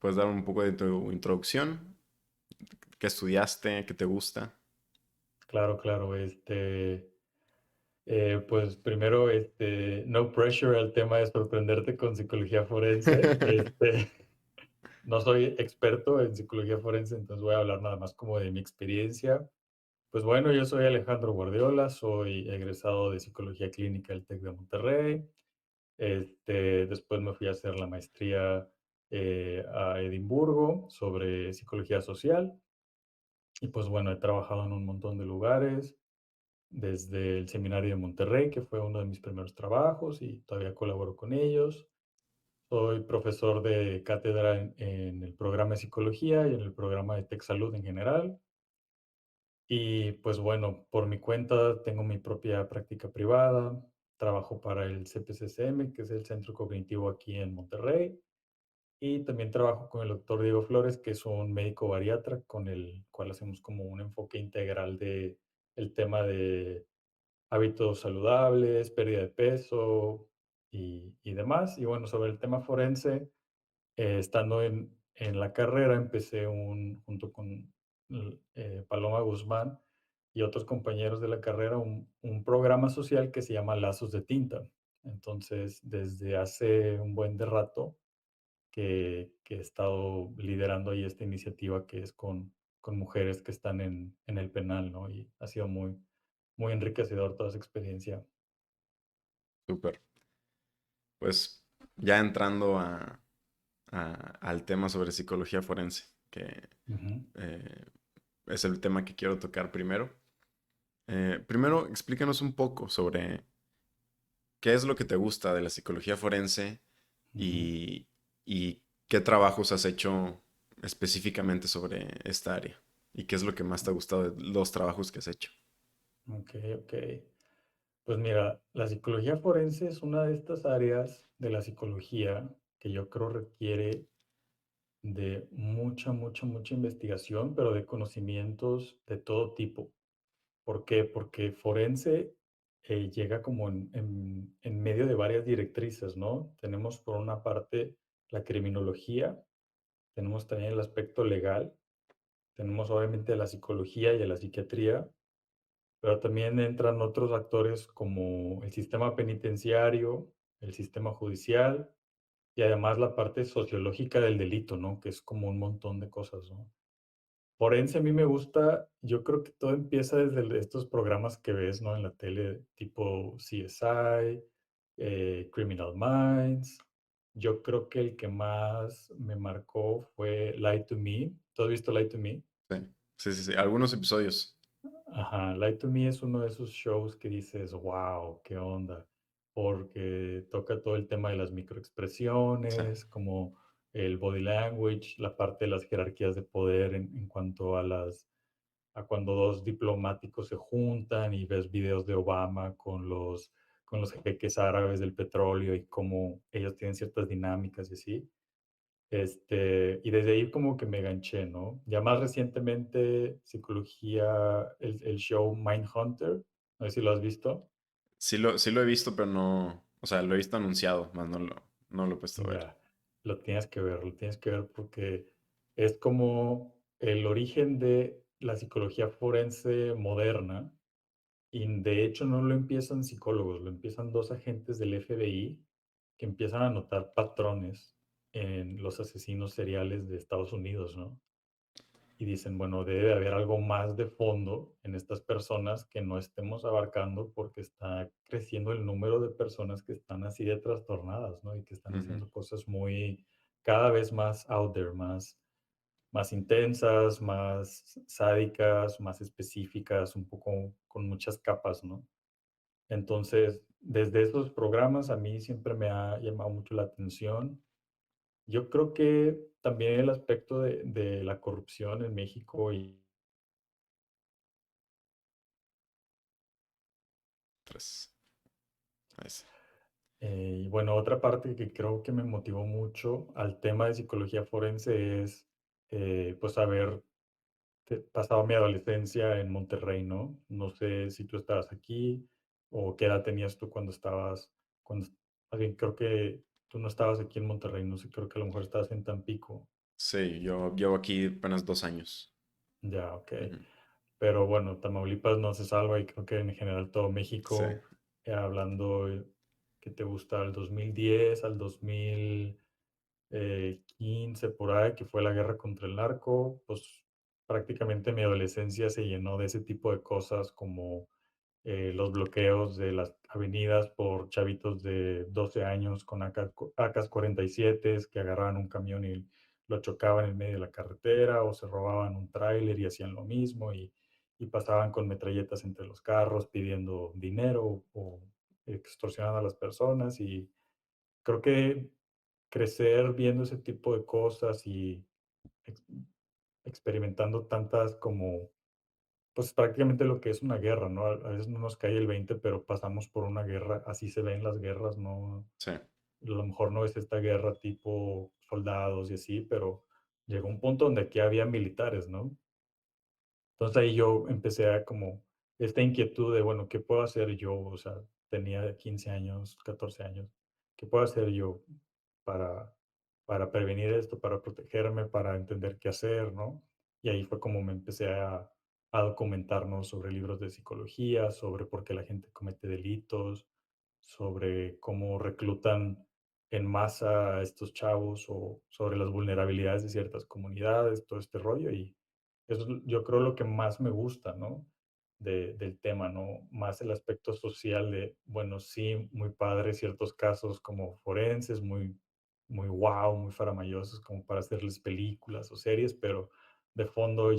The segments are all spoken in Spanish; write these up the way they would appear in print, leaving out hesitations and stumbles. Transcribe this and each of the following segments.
¿Puedes dar un poco de tu introducción? ¿Qué estudiaste? ¿Qué te gusta? Claro, claro. Pues primero, no pressure al tema de sorprenderte con psicología forense. No soy experto en psicología forense, entonces voy a hablar nada más como de mi experiencia. Pues bueno, yo soy Alejandro Guardiola, soy egresado de psicología clínica del TEC de Monterrey. Después me fui a hacer la maestría a Edimburgo sobre psicología social. Y pues bueno, he trabajado en un montón de lugares, desde el Seminario de Monterrey, que fue uno de mis primeros trabajos y todavía colaboro con ellos. Soy profesor de cátedra en el programa de psicología y en el programa de Tech Salud en general. Y pues bueno, por mi cuenta tengo mi propia práctica privada, trabajo para el CPCCM, que es el Centro Cognitivo aquí en Monterrey, y también trabajo con el doctor Diego Flores, que es un médico bariatra con el cual hacemos como un enfoque integral de el tema de hábitos saludables, pérdida de peso y demás. Y bueno, sobre el tema forense, estando en la carrera, empecé junto con Paloma Guzmán y otros compañeros de la carrera, un programa social que se llama Lazos de Tinta. Entonces, desde hace un buen de rato que he estado liderando ahí esta iniciativa que es con mujeres que están en el penal, ¿no? Y ha sido muy, muy enriquecedor toda esa experiencia. Súper. Pues ya entrando al tema sobre psicología forense, que Ujú, eh, es el tema que quiero tocar primero. Primero, explícanos un poco sobre qué es lo que te gusta de la psicología forense ujú. y, y qué trabajos has hecho específicamente sobre esta área y qué es lo que más te ha gustado de los trabajos que has hecho. Ok, ok. Pues mira, la psicología forense es una de estas áreas de la psicología que yo creo requiere de mucha, mucha, mucha investigación, pero de conocimientos de todo tipo. ¿Por qué? Porque forense llega como en medio de varias directrices, ¿no? Tenemos por una parte la criminología, tenemos también el aspecto legal, tenemos obviamente la psicología y la psiquiatría, pero también entran otros actores como el sistema penitenciario, el sistema judicial y además la parte sociológica del delito, ¿no? Que es como un montón de cosas, ¿no? Forense a mí me gusta, yo creo que todo empieza desde estos programas que ves, ¿no? En la tele, tipo CSI, Criminal Minds. Yo creo que el que más me marcó fue Lie to Me. ¿Tú has visto Lie to Me? Sí, sí, sí, sí. Algunos episodios. Ajá, Lie to Me es uno de esos shows que dices, wow, qué onda, porque toca todo el tema de las Sí. microexpresiones, como el body language, la parte de las jerarquías de poder en cuanto a a cuando dos diplomáticos se juntan y ves videos de Obama con los jeques árabes del petróleo y cómo ellos tienen ciertas dinámicas y así. Y desde ahí como que me ganché, ¿no? Ya más recientemente, psicología, el show Mindhunter, no sé si lo has visto. Sí lo he visto, pero no, o sea, lo he visto anunciado, más no lo he puesto a ver. Ya, lo tienes que ver porque es como el origen de la psicología forense moderna y de hecho no lo empiezan psicólogos, lo empiezan dos agentes del FBI que empiezan a notar patrones en los asesinos seriales de Estados Unidos, ¿no? Y dicen, bueno, debe de haber algo más de fondo en estas personas que no estemos abarcando porque está creciendo el número de personas que están así de trastornadas, ¿no? Y que están Ujú, haciendo cosas muy, cada vez más out there, más intensas, más sádicas, más específicas, un poco con muchas capas, ¿no? Entonces, desde esos programas a mí siempre me ha llamado mucho la atención. Yo creo que también el aspecto de la corrupción en México tres. Nice. y bueno, otra parte que creo que me motivó mucho al tema de psicología forense es, pues, haber pasado mi adolescencia en Monterrey, ¿no? No sé si tú estabas aquí o qué edad tenías tú cuando, más bien creo que tú no estabas aquí en Monterrey, no sé, creo que a lo mejor estabas en Tampico. Sí, yo llevo aquí apenas 2 años. Ya, ok. Ujú. Pero bueno, Tamaulipas no se salva y creo que en general todo Sí, México, hablando, ¿qué te gusta? Al 2010, al 2015 por ahí, que fue la guerra contra el narco, pues prácticamente mi adolescencia se llenó de ese tipo de cosas como los bloqueos de las avenidas por chavitos de 12 años con AK-47 que agarraban un camión y lo chocaban en medio de la carretera o se robaban un tráiler y hacían lo mismo y pasaban con metralletas entre los carros pidiendo dinero o extorsionando a las personas y creo que crecer viendo ese tipo de cosas y ex- experimentando tantas como pues prácticamente lo que es una guerra, ¿no? A veces no nos cae el 20, pero pasamos por una guerra, así se ven las guerras, ¿no? sí, A lo mejor no es esta guerra tipo soldados y así, pero llegó un punto donde aquí había militares, ¿no? Entonces ahí yo empecé a como esta inquietud de, bueno, ¿qué puedo hacer yo? O sea, tenía 15 años, 14 años. ¿Qué puedo hacer yo para, para prevenir esto, para protegerme, para entender qué hacer, ¿no? Y ahí fue como me empecé a documentarnos sobre libros de psicología, sobre por qué la gente comete delitos, sobre cómo reclutan en masa a estos chavos o sobre las vulnerabilidades de ciertas comunidades, todo este rollo. Y eso es, yo creo, lo que más me gusta, ¿no? Del tema, ¿no? Más el aspecto social de, bueno, sí, muy padre ciertos casos como forenses, muy wow, muy faramayosos como para hacerles películas o series, pero de fondo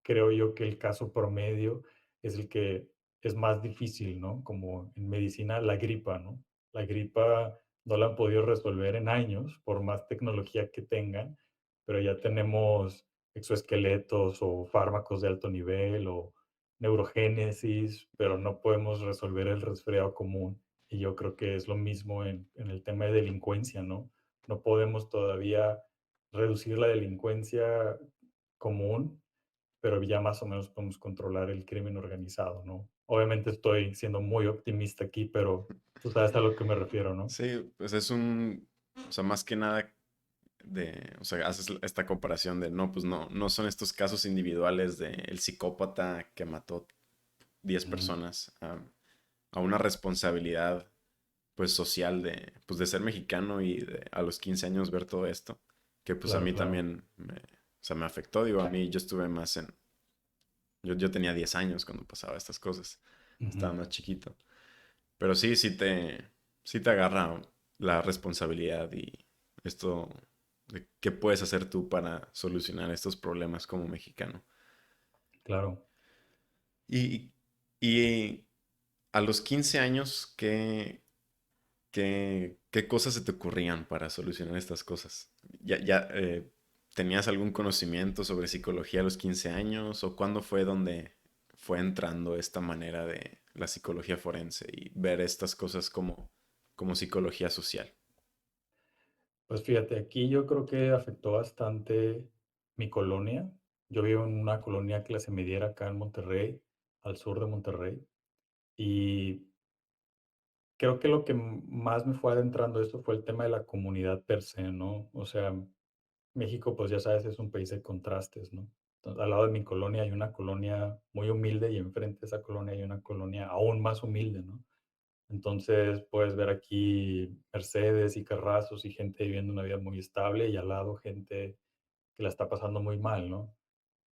creo yo que el caso promedio es el que es más difícil, ¿no? Como en medicina, la gripa, ¿no? La gripa no la han podido resolver en años, por más tecnología que tengan, pero ya tenemos exoesqueletos o fármacos de alto nivel o neurogénesis, pero no podemos resolver el resfriado común. Y yo creo que es lo mismo en el tema de delincuencia, ¿no? No podemos todavía reducir la delincuencia común, pero ya más o menos podemos controlar el crimen organizado, ¿no? Obviamente estoy siendo muy optimista aquí, pero tú sabes a lo que me refiero, ¿no? sí, pues o sea, más que nada o sea, haces esta comparación de, no, pues no son estos casos individuales de el psicópata que mató 10 personas a una responsabilidad, pues, social pues, de ser mexicano y a los 15 años ver todo esto, que pues a Claro, mí claro. también o sea, me afectó, digo, a mí yo estuve más yo tenía 10 años cuando pasaba estas cosas, estaba Ujú. más chiquito, pero sí, sí te agarra la responsabilidad y esto de qué puedes hacer tú para solucionar estos problemas como mexicano. Claro. Y, y a los 15 años, ¿qué cosas se te ocurrían para solucionar estas cosas? ¿Ya tenías algún conocimiento sobre psicología a los 15 años? ¿O cuándo fue donde fue entrando esta manera de la psicología forense y ver estas cosas como psicología social? Pues fíjate, aquí yo creo que afectó bastante mi colonia. Yo vivo en una colonia clase mediera acá en Monterrey, al sur de Monterrey, y creo que lo que más me fue adentrando esto fue el tema de la comunidad per se, ¿no? O sea, México, pues ya sabes, es un país de contrastes, ¿no? Entonces, al lado de mi colonia hay una colonia muy humilde y enfrente de esa colonia hay una colonia aún más humilde, ¿no? Entonces puedes ver aquí Mercedes y carrazos y gente viviendo una vida muy estable y al lado gente que la está pasando muy mal, ¿no?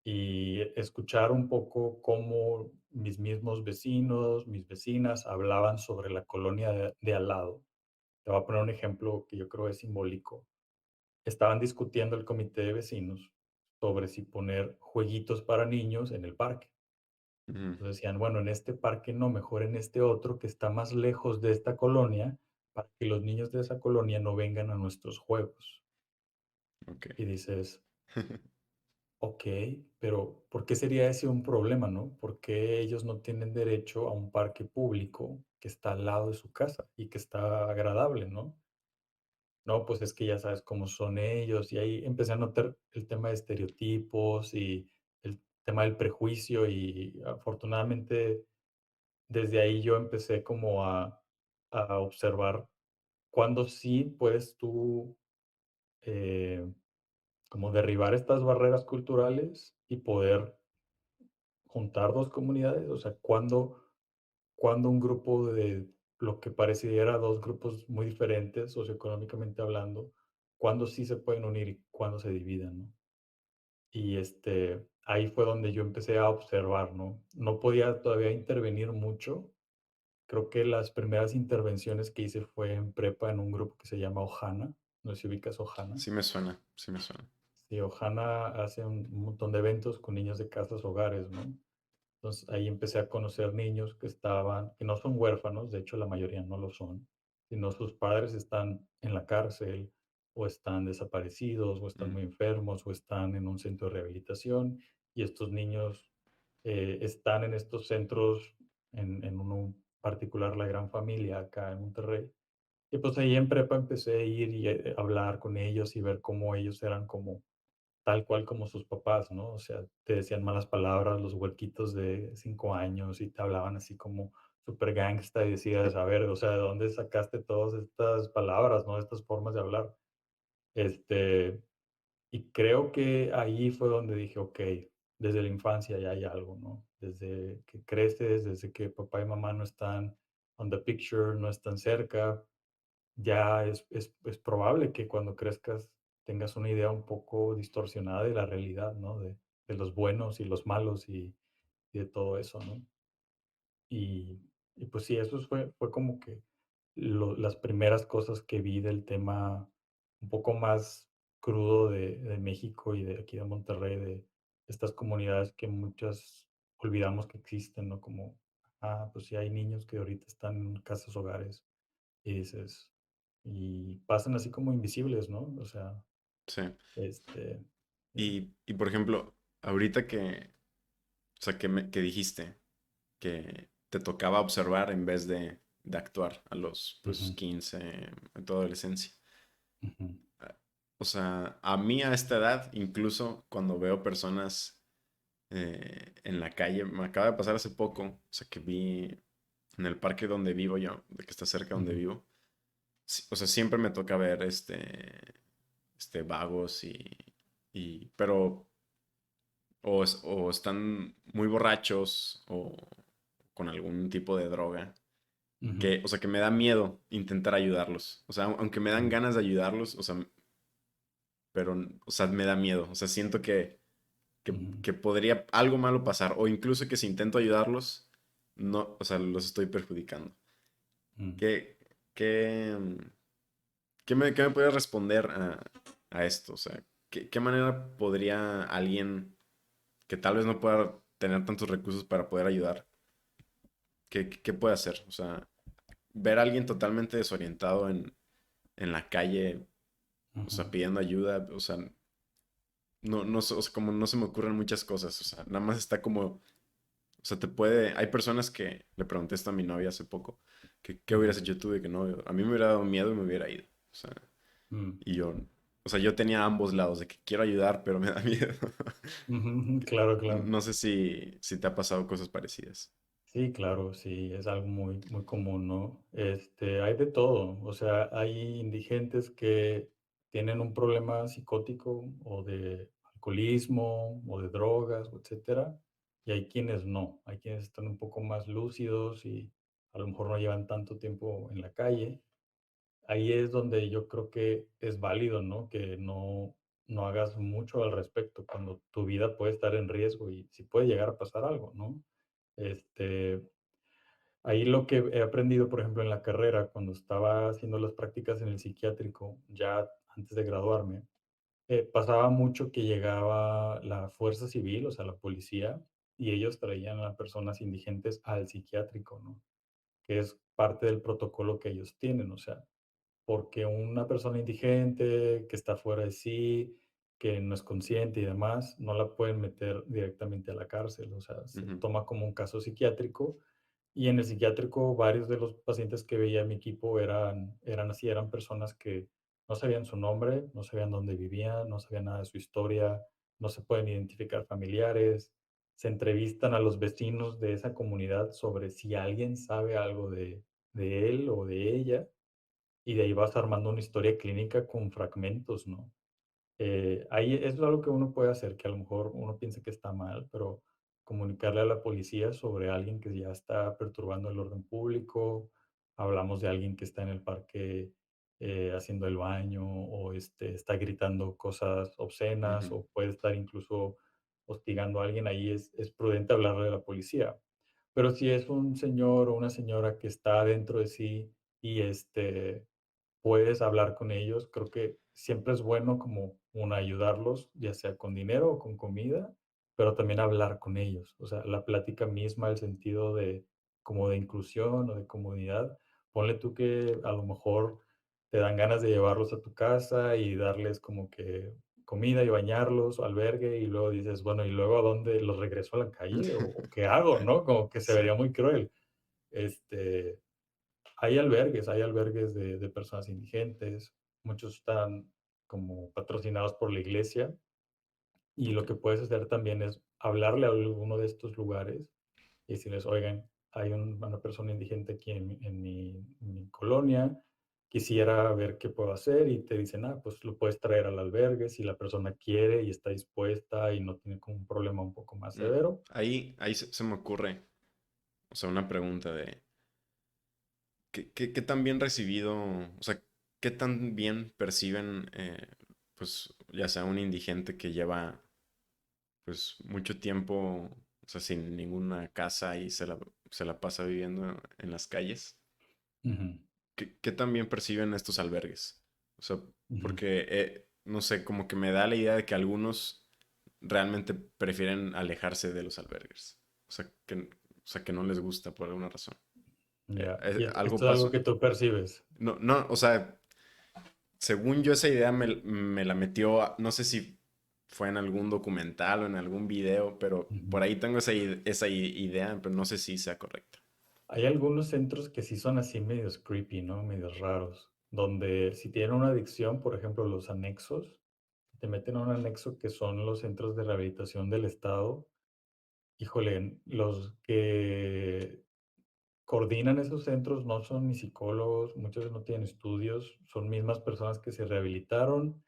Y escuchar un poco cómo mis mismos vecinos, mis vecinas hablaban sobre la colonia de al lado. Te voy a poner un ejemplo que yo creo es simbólico. Estaban discutiendo el comité de vecinos sobre si poner jueguitos para niños en el parque. Ujú, Entonces decían, bueno, en este parque no, mejor en este otro que está más lejos de esta colonia para que los niños de esa colonia no vengan a nuestros juegos. ok. Y dices, ok, pero ¿por qué sería ese un problema, no? ¿Por qué ellos no tienen derecho a un parque público que está al lado de su casa y que está agradable, ¿no? No, pues es que ya sabes cómo son ellos, y ahí empecé a notar el tema de estereotipos y el tema del prejuicio, y afortunadamente desde ahí yo empecé como a observar cuándo sí puedes tú, eh, como derribar estas barreras culturales y poder juntar 2 comunidades, o sea, cuando un grupo de lo que pareciera 2 grupos muy diferentes socioeconómicamente hablando, cuándo sí se pueden unir y cuándo se dividen, ¿no? Y, ahí fue donde yo empecé a observar, ¿no? No podía todavía intervenir mucho. Creo que las primeras intervenciones que hice fue en prepa en un grupo que se llama Ohana, no sé si ubicas Ohana. Sí me suena, sí me suena. Sí, Ohana hace un montón de eventos con niños de casas hogares, ¿no? Entonces, ahí empecé a conocer niños que no son huérfanos, de hecho, la mayoría no lo son, sino sus padres están en la cárcel, o están desaparecidos, o están Mm, muy enfermos, o están en un centro de rehabilitación, y estos niños, están en estos centros, en uno particular, La Gran Familia, acá en Monterrey. Y, pues, ahí en prepa empecé a ir y, hablar con ellos y ver cómo ellos eran como tal cual como sus papás, ¿no? O sea, te decían malas palabras, los huerquitos de 5 años y te hablaban así como súper gangsta y decías, a ver, o sea, ¿de dónde sacaste todas estas palabras, no? Estas formas de hablar. Este, y creo que ahí fue donde dije, okey, desde la infancia ya hay algo, ¿no? Desde que creces, desde que papá y mamá no están on the picture, no están cerca, ya es probable que cuando crezcas tengas una idea un poco distorsionada de la realidad, ¿no? De los buenos y los malos y de todo eso, ¿no? Y, y pues sí, eso fue como que las primeras cosas que vi del tema un poco más crudo de México y de aquí de Monterrey, de estas comunidades que muchas olvidamos que existen, ¿no? Como, pues sí hay niños que ahorita están en casas hogares y dices, y pasan así como invisibles, ¿no? O sea, sí. este, sí. Y por ejemplo, ahorita o sea, que dijiste que te tocaba observar en vez de actuar a los, pues, Ujú, 15 en tu adolescencia. ujú, O sea, a mí a esta edad, incluso cuando veo personas en la calle, me acaba de pasar hace poco, o sea, que vi en el parque donde vivo yo, de que está cerca donde ujú, vivo, o sea, siempre me toca ver vagos pero o están muy borrachos o con algún tipo de droga, ujú, o sea, que me da miedo intentar ayudarlos. O sea, aunque me dan ujú, ganas de ayudarlos, o sea, pero, o sea, me da miedo. O sea, siento ujú, que podría algo malo pasar, o incluso que si intento ayudarlos, no, o sea, los estoy perjudicando. ujú, ¿Qué, qué, qué me puedes responder a esto? O sea, qué manera podría alguien que tal vez no pueda tener tantos recursos para poder ayudar, qué puede hacer? O sea, ver a alguien totalmente desorientado en la calle, o ujú, sea, pidiendo ayuda, o sea, o sea, como no se me ocurren muchas cosas, o sea, nada más está como, o sea, hay personas que le pregunté esto a mi novia hace poco, que qué ujú, hubieras hecho tú de que no, a mí me hubiera dado miedo y me hubiera ido, o sea, ujú, y yo, o sea, yo tenía ambos lados, de que quiero ayudar, pero me da miedo. ujú, claro, claro. No sé si te ha pasado cosas parecidas. Sí, claro, sí, es algo muy, muy común, ¿no? Hay de todo, o sea, hay indigentes que tienen un problema psicótico o de alcoholismo o de drogas, o etcétera, y hay quienes no, hay quienes están un poco más lúcidos y a lo mejor no llevan tanto tiempo en la calle. Ahí es donde yo creo que es válido, ¿no? Que no hagas mucho al respecto cuando tu vida puede estar en riesgo y si puede llegar a pasar algo, ¿no? Este, Ahí lo que he aprendido, por ejemplo, en la carrera, cuando estaba haciendo las prácticas en el psiquiátrico, ya antes de graduarme, pasaba mucho que llegaba la fuerza civil, o sea, la policía, y ellos traían a personas indigentes al psiquiátrico, ¿no? Que es parte del protocolo que ellos tienen, o sea, porque una persona indigente que está fuera de sí, que no es consciente y demás, no la pueden meter directamente a la cárcel, o sea, se Ujú, toma como un caso psiquiátrico y en el psiquiátrico varios de los pacientes que veía mi equipo eran así, eran personas que no sabían su nombre, no sabían dónde vivían, no sabían nada de su historia, no se pueden identificar familiares, se entrevistan a los vecinos de esa comunidad sobre si alguien sabe algo de él o de ella y de ahí vas armando una historia clínica con fragmentos, ¿no? Ahí eso es algo que uno puede hacer, que a lo mejor uno piensa que está mal, pero comunicarle a la policía sobre alguien que ya está perturbando el orden público. Hablamos de alguien que está en el parque haciendo el baño o está gritando cosas obscenas Ujú, o puede estar incluso hostigando a alguien. Ahí es prudente hablarle a la policía. Pero si es un señor o una señora que está dentro de sí y puedes hablar con ellos. Creo que siempre es bueno como una ayudarlos, ya sea con dinero o con comida, pero también hablar con ellos. O sea, la plática misma, el sentido de como de inclusión o de comodidad. Ponle tú que a lo mejor te dan ganas de llevarlos a tu casa y darles como que comida y bañarlos o albergue y luego dices, bueno, ¿y luego a dónde los regreso a la calle o qué hago, no? Como que se sí, vería muy cruel. Este, hay albergues de personas indigentes, muchos están como patrocinados por la iglesia, y lo ok. que puedes hacer también es hablarle a alguno de estos lugares y decirles: "Oigan, hay una persona indigente aquí en mi colonia, quisiera ver qué puedo hacer", y te dicen: "Ah, pues lo puedes traer al albergue si la persona quiere y está dispuesta y no tiene como un problema un poco más Mm, severo". ahí se me ocurre, o sea, una pregunta de, ¿qué tan bien recibido, o sea, qué tan bien perciben, pues, ya sea un indigente que lleva, pues, mucho tiempo, o sea, sin ninguna casa y se la pasa viviendo en las calles? Ujú, ¿Qué tan bien perciben estos albergues? O sea, ujú. porque, no sé, como que me da la idea de que algunos realmente prefieren alejarse de los albergues. O sea, que no les gusta por alguna razón. Ya, y ¿Algo esto es algo pasó? que tú percibes. No, no, o sea, según yo esa idea me la metió, no sé si fue en algún documental o en algún video, pero Ujú. por ahí tengo esa idea, pero no sé si sea correcta. Hay algunos centros que sí son así medios creepy, ¿no? Medios raros, donde si tienen una adicción, por ejemplo, los anexos, te meten a un anexo que son los centros de rehabilitación del Estado. Híjole, los que coordinan esos centros no son ni psicólogos, muchos no tienen estudios, son mismas personas que se rehabilitaron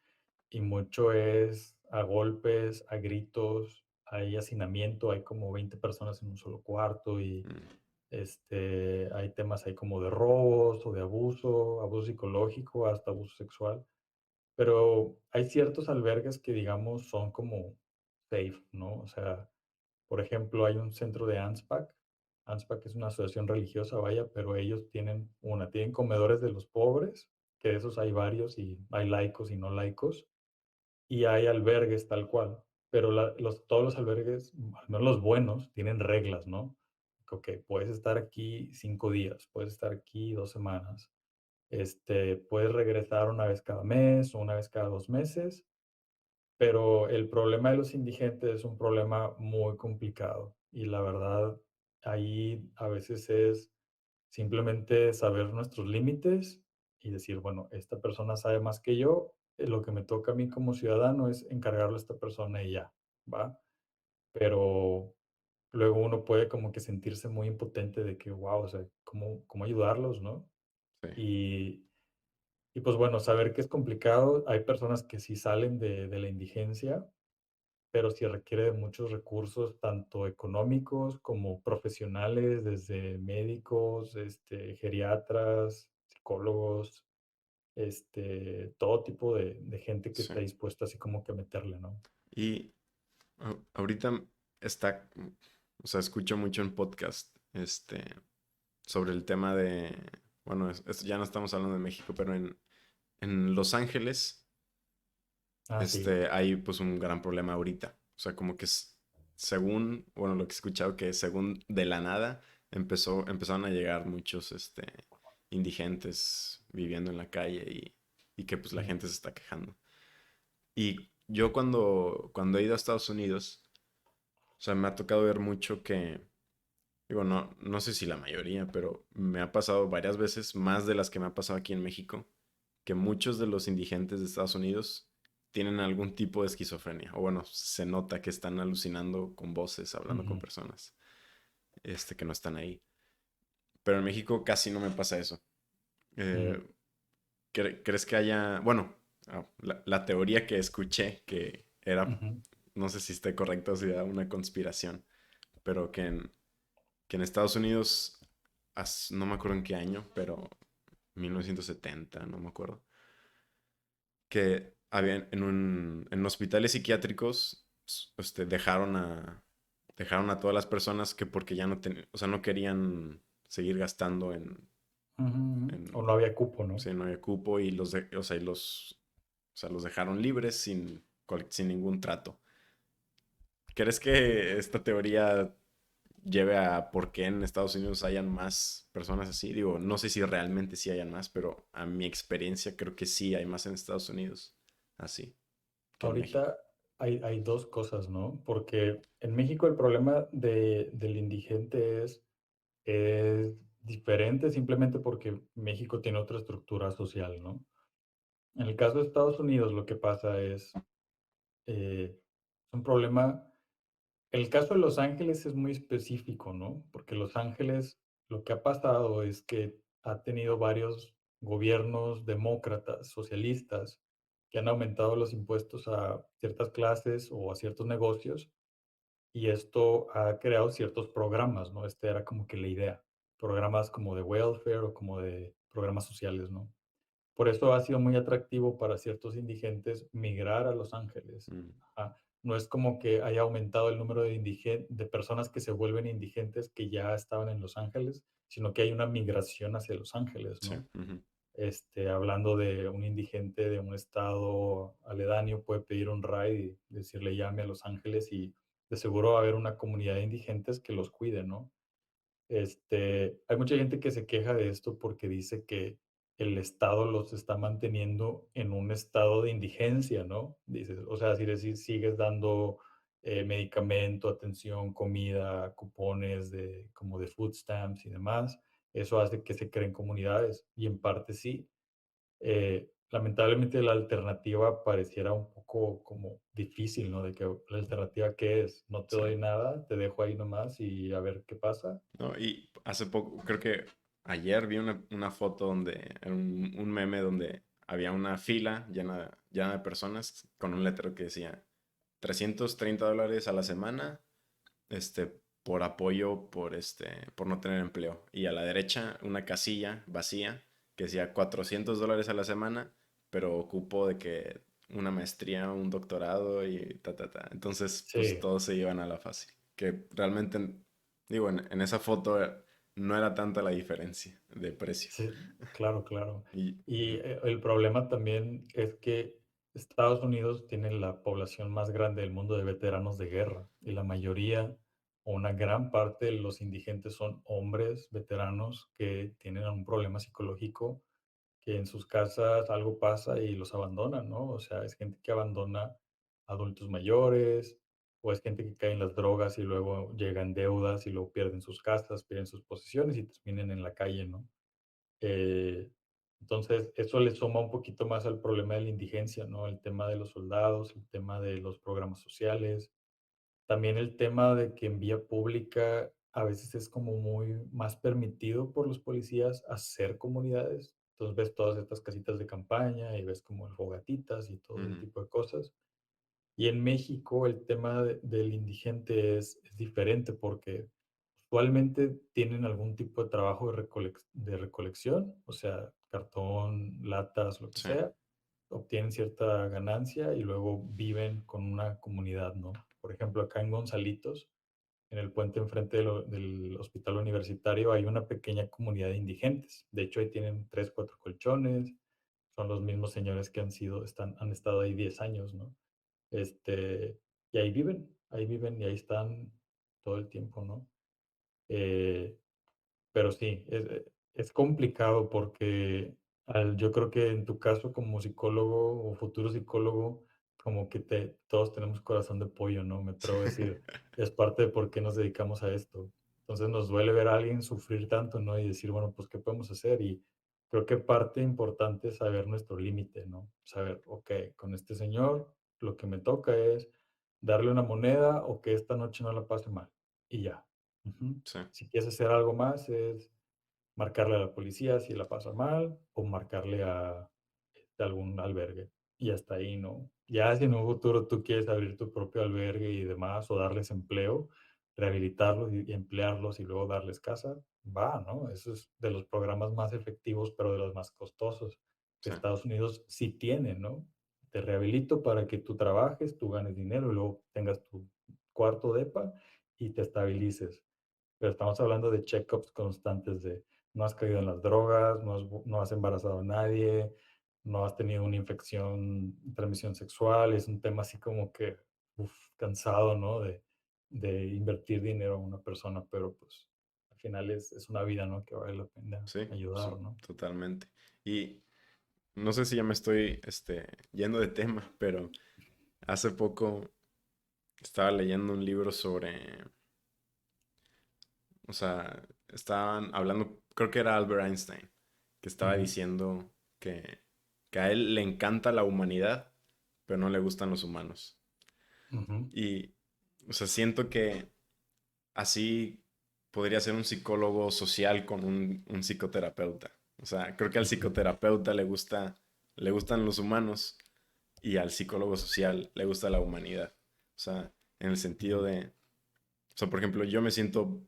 y mucho es a golpes, a gritos, hay hacinamiento, hay como 20 personas en un solo cuarto y Mm, hay temas ahí como de robos o de abuso, abuso psicológico, hasta abuso sexual. Pero hay ciertos albergues que, digamos, son como safe, ¿no? O sea, por ejemplo, hay un centro de ANSPAC. ANSPAC es una asociación religiosa, vaya, pero ellos tienen comedores de los pobres, que de esos hay varios y hay laicos y no laicos, y hay albergues tal cual, pero todos los albergues, al menos los buenos, tienen reglas, ¿no? Ok, puedes estar aquí 5 días, puedes estar aquí 2 semanas, puedes regresar una vez cada mes o una vez cada 2 meses, pero el problema de los indigentes es un problema muy complicado y la verdad, ahí a veces es simplemente saber nuestros límites y decir, bueno, esta persona sabe más que yo, lo que me toca a mí como ciudadano es encargarle a esta persona y ya, ¿va? Pero luego uno puede como que sentirse muy impotente de que, wow, o sea, ¿cómo ayudarlos, no? sí, Y, y pues bueno, saber que es complicado, hay personas que sí salen de la indigencia, pero sí requiere de muchos recursos, tanto económicos como profesionales, desde médicos, geriatras, psicólogos, todo tipo de gente que sí. está dispuesta así como que a meterle, ¿no? Y ahorita está, o sea, escucho mucho en podcast, sobre el tema de, bueno, ya no estamos hablando de México, pero en Los Ángeles, Ah, sí. hay pues un gran problema ahorita. O sea, como que según, bueno, lo que he escuchado, que según de la nada empezaron a llegar muchos, indigentes viviendo en la calle y que pues la Mm, gente se está quejando. Y yo cuando he ido a Estados Unidos, o sea, me ha tocado ver mucho que, digo, no sé si la mayoría, pero me ha pasado varias veces, más de las que me ha pasado aquí en México, que muchos de los indigentes de Estados Unidos tienen algún tipo de esquizofrenia. O bueno, se nota que están alucinando con voces, hablando con ujú, personas, que no están ahí. Pero en México casi no me pasa eso. ujú. ¿Crees que haya, bueno, la teoría que escuché que era, Ujú, no sé si esté correcto, si era una conspiración, pero que en Estados Unidos, no me acuerdo en qué año, pero 1970, no me acuerdo, que habían en hospitales psiquiátricos, dejaron a todas las personas que porque ya no o sea, no querían seguir gastando ujú, ujú. O en, no había cupo, ¿no? sí, no había cupo y o sea, o sea, los dejaron libres sin ningún trato. ¿Crees que esta teoría lleve a por qué en Estados Unidos hayan más personas así? Digo, no sé si realmente sí hayan más, pero a mi experiencia creo que sí hay más en Estados Unidos así que en Ahorita México. hay dos cosas, ¿no? Porque en México el problema del indigente es diferente simplemente porque México tiene otra estructura social, ¿no? En el caso de Estados Unidos, lo que pasa es un problema. El caso de Los Ángeles es muy específico, ¿no? Porque Los Ángeles, lo que ha pasado es que ha tenido varios gobiernos demócratas, socialistas, que han aumentado los impuestos a ciertas clases o a ciertos negocios, y esto ha creado ciertos programas, ¿no? Este era como que la idea, programas como de welfare o como de programas sociales, ¿no? Por eso ha sido muy atractivo para ciertos indigentes migrar a Los Ángeles. Mm, Ajá. No es como que haya aumentado el número de personas que se vuelven indigentes que ya estaban en Los Ángeles, sino que hay una migración hacia Los Ángeles, sí, ¿no? ujú, Hablando de un indigente de un estado aledaño, puede pedir un ride y decirle llame a Los Ángeles y de seguro va a haber una comunidad de indigentes que los cuide, ¿no? Hay mucha gente que se queja de esto porque dice que el Estado los está manteniendo en un estado de indigencia, ¿no? Dices, o sea, si sigues dando medicamento, atención, comida, cupones como de food stamps y demás, eso hace que se creen comunidades y en parte sí. Lamentablemente la alternativa pareciera un poco como difícil, ¿no? De que la alternativa qué es, no te sí. doy nada, te dejo ahí nomás y a ver qué pasa. No, y hace poco, creo que ayer vi una foto donde, era un meme donde había una fila llena de personas con un letrero que decía $330 a la semana, por apoyo, por no tener empleo. Y a la derecha una casilla vacía que decía $400 a la semana, pero ocupo de que una maestría, un doctorado y ta, ta, ta. Entonces, pues Sí, todos se iban a la fácil. Que realmente, digo, en esa foto no era tanta la diferencia de precio. sí, claro, claro. Y, Y ujú, el problema también es que Estados Unidos tiene la población más grande del mundo de veteranos de guerra y la mayoría o una gran parte de los indigentes son hombres veteranos que tienen un problema psicológico, que en sus casas algo pasa y los abandonan, ¿no? O sea, es gente que abandona adultos mayores, o es gente que cae en las drogas y luego llegan deudas y luego pierden sus casas, pierden sus posesiones y terminan en la calle, ¿no? Eh, entonces, eso le suma un poquito más al problema de la indigencia, ¿no? El tema de los soldados, el tema de los programas sociales, también el tema de que en vía pública a veces es como muy más permitido por los policías hacer comunidades. Entonces ves todas estas casitas de campaña y ves como fogatitas y todo ese ujú, tipo de cosas. Y en México el tema del indigente es diferente porque usualmente tienen algún tipo de trabajo de recolección, o sea, cartón, latas, lo que sí, sea, obtienen cierta ganancia y luego viven con una comunidad, ¿no? Por ejemplo, acá en Gonzalitos, en el puente enfrente del hospital universitario, hay una pequeña comunidad de indigentes. De hecho, ahí tienen 3, 4 colchones, son los mismos señores que han estado ahí 10 años, ¿no? Y ahí viven y ahí están todo el tiempo, ¿no? Eh, pero sí, es complicado porque yo creo que en tu caso como psicólogo o futuro psicólogo, como que todos tenemos corazón de pollo, ¿no? Me atrevo a decir, es parte de por qué nos dedicamos a esto. Entonces nos duele ver a alguien sufrir tanto, ¿no? Y decir, bueno, pues, ¿qué podemos hacer? Y creo que parte importante es saber nuestro límite, ¿no? Saber, ok, con este señor lo que me toca es darle una moneda o que esta noche no la pase mal. Y ya. Ujú. sí. Si quieres hacer algo más, es marcarle a la policía si la pasa mal o marcarle a algún albergue. y hasta ahí, ¿no? Ya si en un futuro tú quieres abrir tu propio albergue y demás, o darles empleo, rehabilitarlos y emplearlos y luego darles casa, va, ¿no? Eso es de los programas más efectivos, pero de los más costosos. Sí, Estados Unidos sí tiene, ¿no? Te rehabilito para que tú trabajes, tú ganes dinero y luego tengas tu cuarto depa y te estabilices. Pero estamos hablando de check-ups constantes de no has caído en las drogas, no has embarazado a nadie, no has tenido una infección, transmisión sexual. Es un tema así como que, uf, cansado, ¿no? De invertir dinero en una persona, pero pues al final es una vida, ¿no? Que vale la pena sí, ayudar, sí, ¿no? totalmente. Y no sé si ya me estoy yendo de tema, pero hace poco estaba leyendo un libro sobre, o sea, estaban hablando, creo que era Albert Einstein, que estaba Ujú, diciendo que a él le encanta la humanidad, pero no le gustan los humanos. ujú, Y, o sea, siento que así podría ser un psicólogo social con un psicoterapeuta. O sea, creo que al ujú, psicoterapeuta le gustan los humanos y al psicólogo social le gusta la humanidad. O sea, en el sentido ujú, de, o sea, por ejemplo, yo me siento,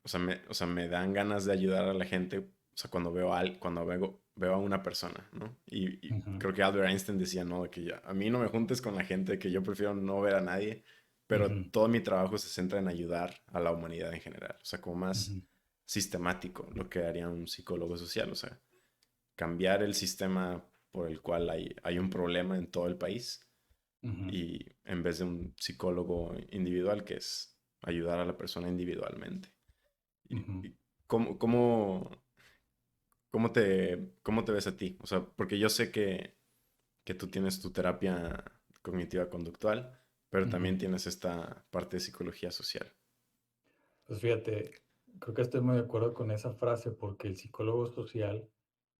o sea, me dan ganas de ayudar a la gente, o sea, cuando veo a una persona, ¿no? Y ujú, creo que Albert Einstein decía, no, de que a mí no me juntes con la gente, que yo prefiero no ver a nadie, pero ujú, todo mi trabajo se centra en ayudar a la humanidad en general, o sea, como más ujú, sistemático, lo que haría un psicólogo social, o sea, cambiar el sistema por el cual hay un problema en todo el país ujú, y en vez de un psicólogo individual que es ayudar a la persona individualmente. ujú, Y cómo te ves a ti? O sea, porque yo sé que tú tienes tu terapia cognitiva conductual, pero ujú. también tienes esta parte de psicología social. Pues fíjate, creo que estoy muy de acuerdo con esa frase porque el psicólogo social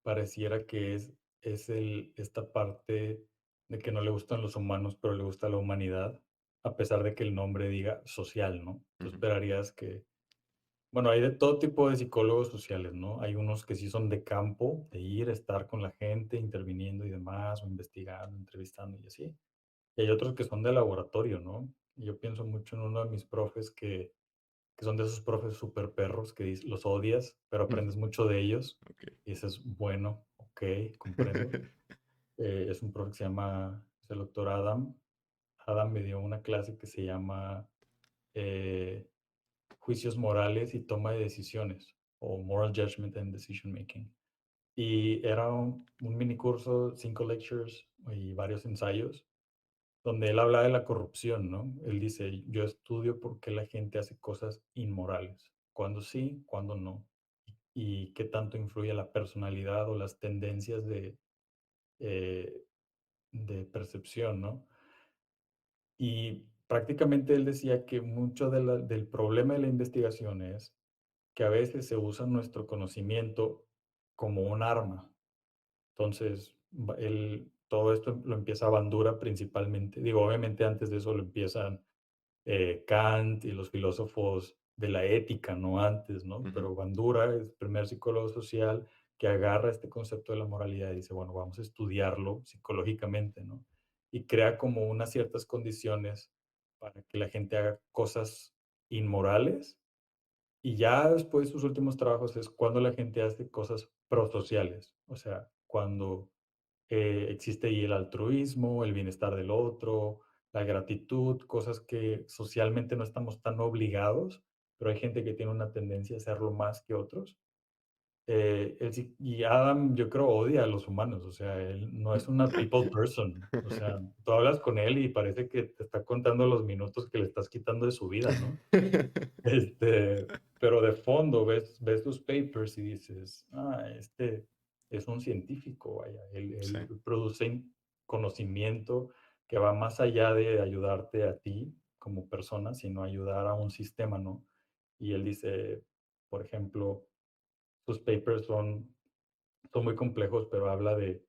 pareciera que esta parte de que no le gustan los humanos, pero le gusta la humanidad, a pesar de que el nombre diga social, ¿no? Tú Ujú, esperarías bueno, hay de todo tipo de psicólogos sociales, ¿no? Hay unos que sí son de campo, de ir, estar con la gente, interviniendo y demás, o investigando, entrevistando y así. Y hay otros que son de laboratorio, ¿no? Y yo pienso mucho en uno de mis profes que son de esos profes súper perros que los odias, pero ujú, aprendes mucho de ellos. ok. Y dices, bueno, ok, comprendo. Es un profe que es el doctor Adam. Adam me dio una clase que se llama eh, Juicios Morales y Toma de Decisiones, o Moral Judgment and Decision Making. Y era un mini curso, 5 lectures y varios ensayos donde él habla de la corrupción, ¿no? Él dice, yo estudio por qué la gente hace cosas inmorales, cuándo sí, cuándo no, y qué tanto influye la personalidad o las tendencias eh, de percepción, ¿no? Y prácticamente él decía que mucho del problema de la investigación es que a veces se usa nuestro conocimiento como un arma. Entonces, todo esto lo empieza Bandura principalmente. Digo, obviamente antes de eso lo empiezan Kant y los filósofos de la ética, no antes, ¿no? Ujú, Pero Bandura es el primer psicólogo social que agarra este concepto de la moralidad y dice, bueno, vamos a estudiarlo psicológicamente, ¿no? Y crea como unas ciertas condiciones para que la gente haga cosas inmorales y ya después sus últimos trabajos es cuando la gente hace cosas prosociales, o sea, cuando existe ahí el altruismo, el bienestar del otro, la gratitud, cosas que socialmente no estamos tan obligados, pero hay gente que tiene una tendencia a hacerlo más que otros. Y Adam, yo creo, odia a los humanos, o sea, él no es una people person, o sea, tú hablas con él y parece que te está contando los minutos que le estás quitando de su vida, ¿no? Pero de fondo ves tus papers y dices, este es un científico, vaya, Sí, él produce conocimiento que va más allá de ayudarte a ti como persona, sino ayudar a un sistema, ¿no? Y él dice, por ejemplo, sus papers son muy complejos, pero habla de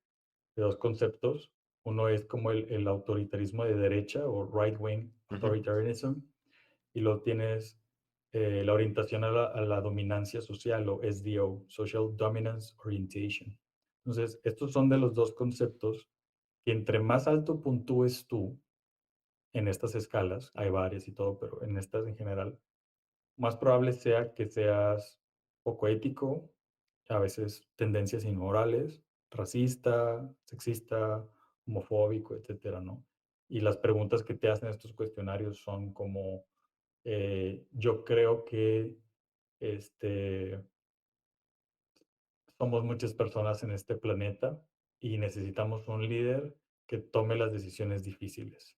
dos conceptos. Uno es como el autoritarismo de derecha o right-wing ujú, authoritarianism, y luego tienes la orientación a la dominancia social o SDO, Social Dominance Orientation. Entonces, estos son de los dos conceptos que entre más alto puntúes tú en estas escalas, hay varias y todo, pero en estas en general, más probable sea que seas poco ético, a veces tendencias inmorales, racista, sexista, homofóbico, etcétera, ¿no? Y las preguntas que te hacen estos cuestionarios son como, yo creo que este, somos muchas personas en este planeta y necesitamos un líder que tome las decisiones difíciles.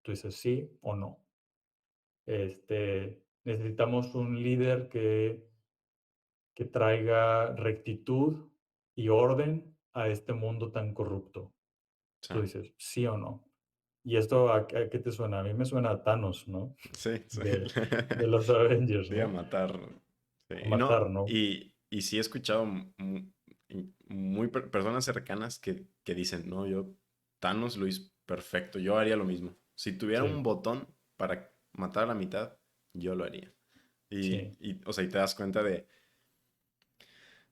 Tú dices sí o no. Necesitamos un líder que traiga rectitud y orden a este mundo tan corrupto. Sí, Tú dices, ¿sí o no? ¿Y esto a qué te suena? A mí me suena a Thanos, ¿no? sí, sí. De los Avengers, Sí, a ¿no? matar. Sí. A Y no, matar, ¿no? y sí he escuchado personas cercanas que dicen, no, yo, Thanos lo hizo perfecto, yo haría lo mismo. Si tuviera un Sí, botón para matar a la mitad, yo lo haría. sí, O sea, y te das cuenta de,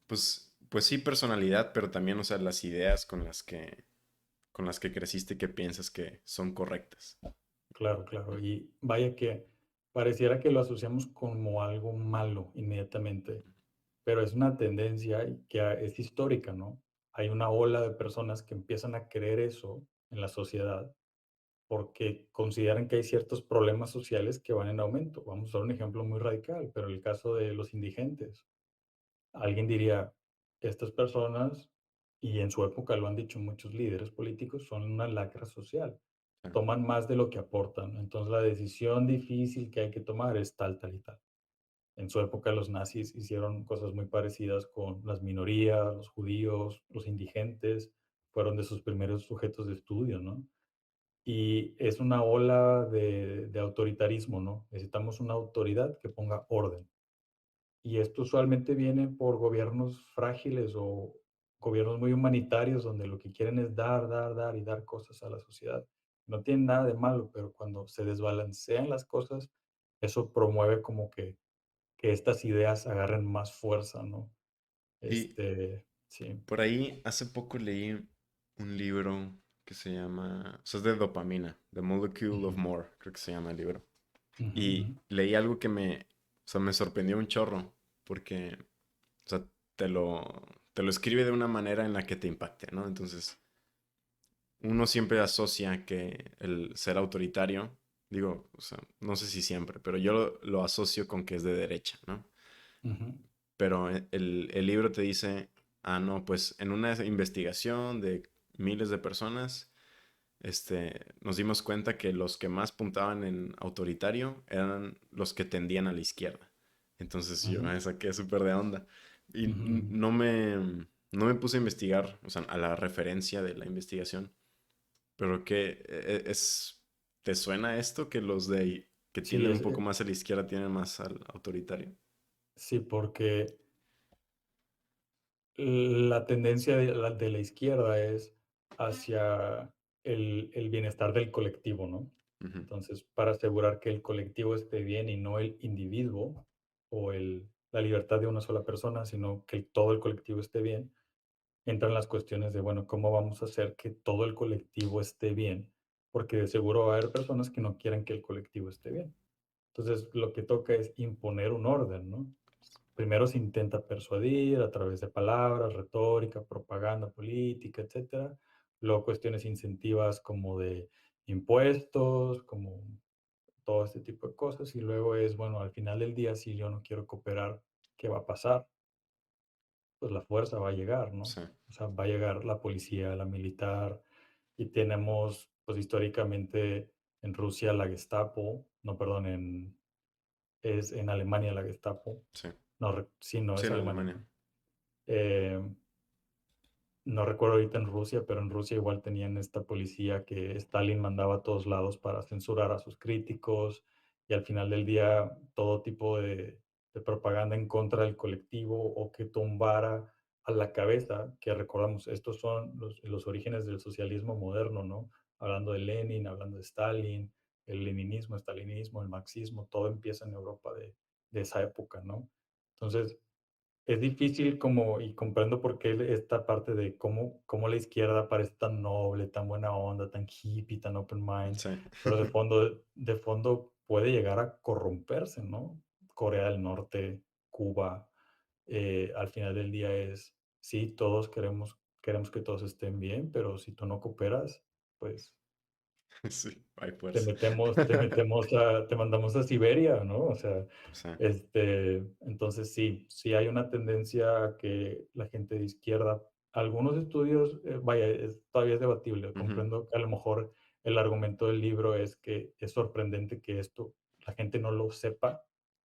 pues sí, personalidad, pero también, o sea, las ideas con las que creciste que piensas que son correctas. claro, claro. Y vaya que pareciera que lo asociamos como algo malo inmediatamente, pero es una tendencia y que es histórica, ¿no? Hay una ola de personas que empiezan a creer eso en la sociedad porque consideran que hay ciertos problemas sociales que van en aumento. Vamos a dar un ejemplo muy radical, pero el caso de los indigentes. Alguien diría, estas personas, y en su época lo han dicho muchos líderes políticos, son una lacra social. Sí, Toman más de lo que aportan. Entonces la decisión difícil que hay que tomar es tal, tal y tal. En su época los nazis hicieron cosas muy parecidas con las minorías, los judíos, los indigentes, fueron de sus primeros sujetos de estudio, ¿no? Y es una ola de autoritarismo, ¿no? Necesitamos una autoridad que ponga orden. Y esto usualmente viene por gobiernos frágiles o gobiernos muy humanitarios donde lo que quieren es dar, dar, dar y dar cosas a la sociedad. No tiene nada de malo, pero cuando se desbalancean las cosas, eso promueve como que estas ideas agarren más fuerza, ¿no? y Sí. por ahí hace poco leí un libro que se llama, o sea, es de dopamina, The Molecule of Ujú, More, creo que se llama el libro. ujú, Y leí algo o sea, me sorprendió un chorro, porque, o sea, te lo, te lo escribe de una manera en la que te impacte, ¿no? Entonces, uno siempre asocia que el ser autoritario, digo, o sea, no sé si siempre, pero yo lo asocio con que es de derecha, ¿no? ujú, Pero el libro te dice, ah, no, pues en una investigación de miles de personas, nos dimos cuenta que los que más puntaban en autoritario eran los que tendían a la izquierda. Entonces yo ujú, me saqué súper de onda. Y ujú, ujú. no me puse a investigar, o sea, a la referencia de la investigación. Pero ¿te suena esto que los de que Sí, tienden un poco más a la izquierda tienen más al autoritario? sí, porque la tendencia de la izquierda es hacia el bienestar del colectivo, ¿no? Ujú, Entonces, para asegurar que el colectivo esté bien y no el individuo o la libertad de una sola persona, sino que todo el colectivo esté bien, entran las cuestiones de, bueno, ¿cómo vamos a hacer que todo el colectivo esté bien? Porque de seguro va a haber personas que no quieran que el colectivo esté bien. Entonces, lo que toca es imponer un orden, ¿no? Primero se intenta persuadir a través de palabras, retórica, propaganda política, etcétera. Luego cuestiones incentivas como de impuestos, como todo este tipo de cosas. Y luego es, bueno, al final del día, si yo no quiero cooperar, ¿qué va a pasar? Pues la fuerza va a llegar, ¿no? sí, O sea, va a llegar la policía, la militar, y tenemos, pues históricamente en Rusia la Gestapo, no, perdón, es en Alemania la Gestapo. sí. No, sí, no, Sí, es en Alemania, Alemania. ¿no? Eh, no recuerdo ahorita en Rusia, pero en Rusia igual tenían esta policía que Stalin mandaba a todos lados para censurar a sus críticos y al final del día todo tipo de propaganda en contra del colectivo o que tumbara a la cabeza, que recordamos, estos son los orígenes del socialismo moderno, ¿no? Hablando de Lenin, hablando de Stalin, el leninismo, stalinismo, el marxismo, todo empieza en Europa de esa época, ¿no? Entonces, es difícil como, y comprendo por qué esta parte de cómo la izquierda parece tan noble, tan buena onda, tan hippie, tan open mind, Sí. pero de fondo puede llegar a corromperse, ¿no? Corea del Norte, Cuba, al final del día es, sí, todos queremos que todos estén bien, pero si tú no cooperas, pues Sí, hay te fuerza. metemos te metemos a te mandamos a Siberia, ¿no? O sea, Sí. entonces sí hay una tendencia a que la gente de izquierda algunos estudios, vaya, todavía es debatible. Ujú. Comprendo que a lo mejor el argumento del libro es que es sorprendente que esto la gente no lo sepa,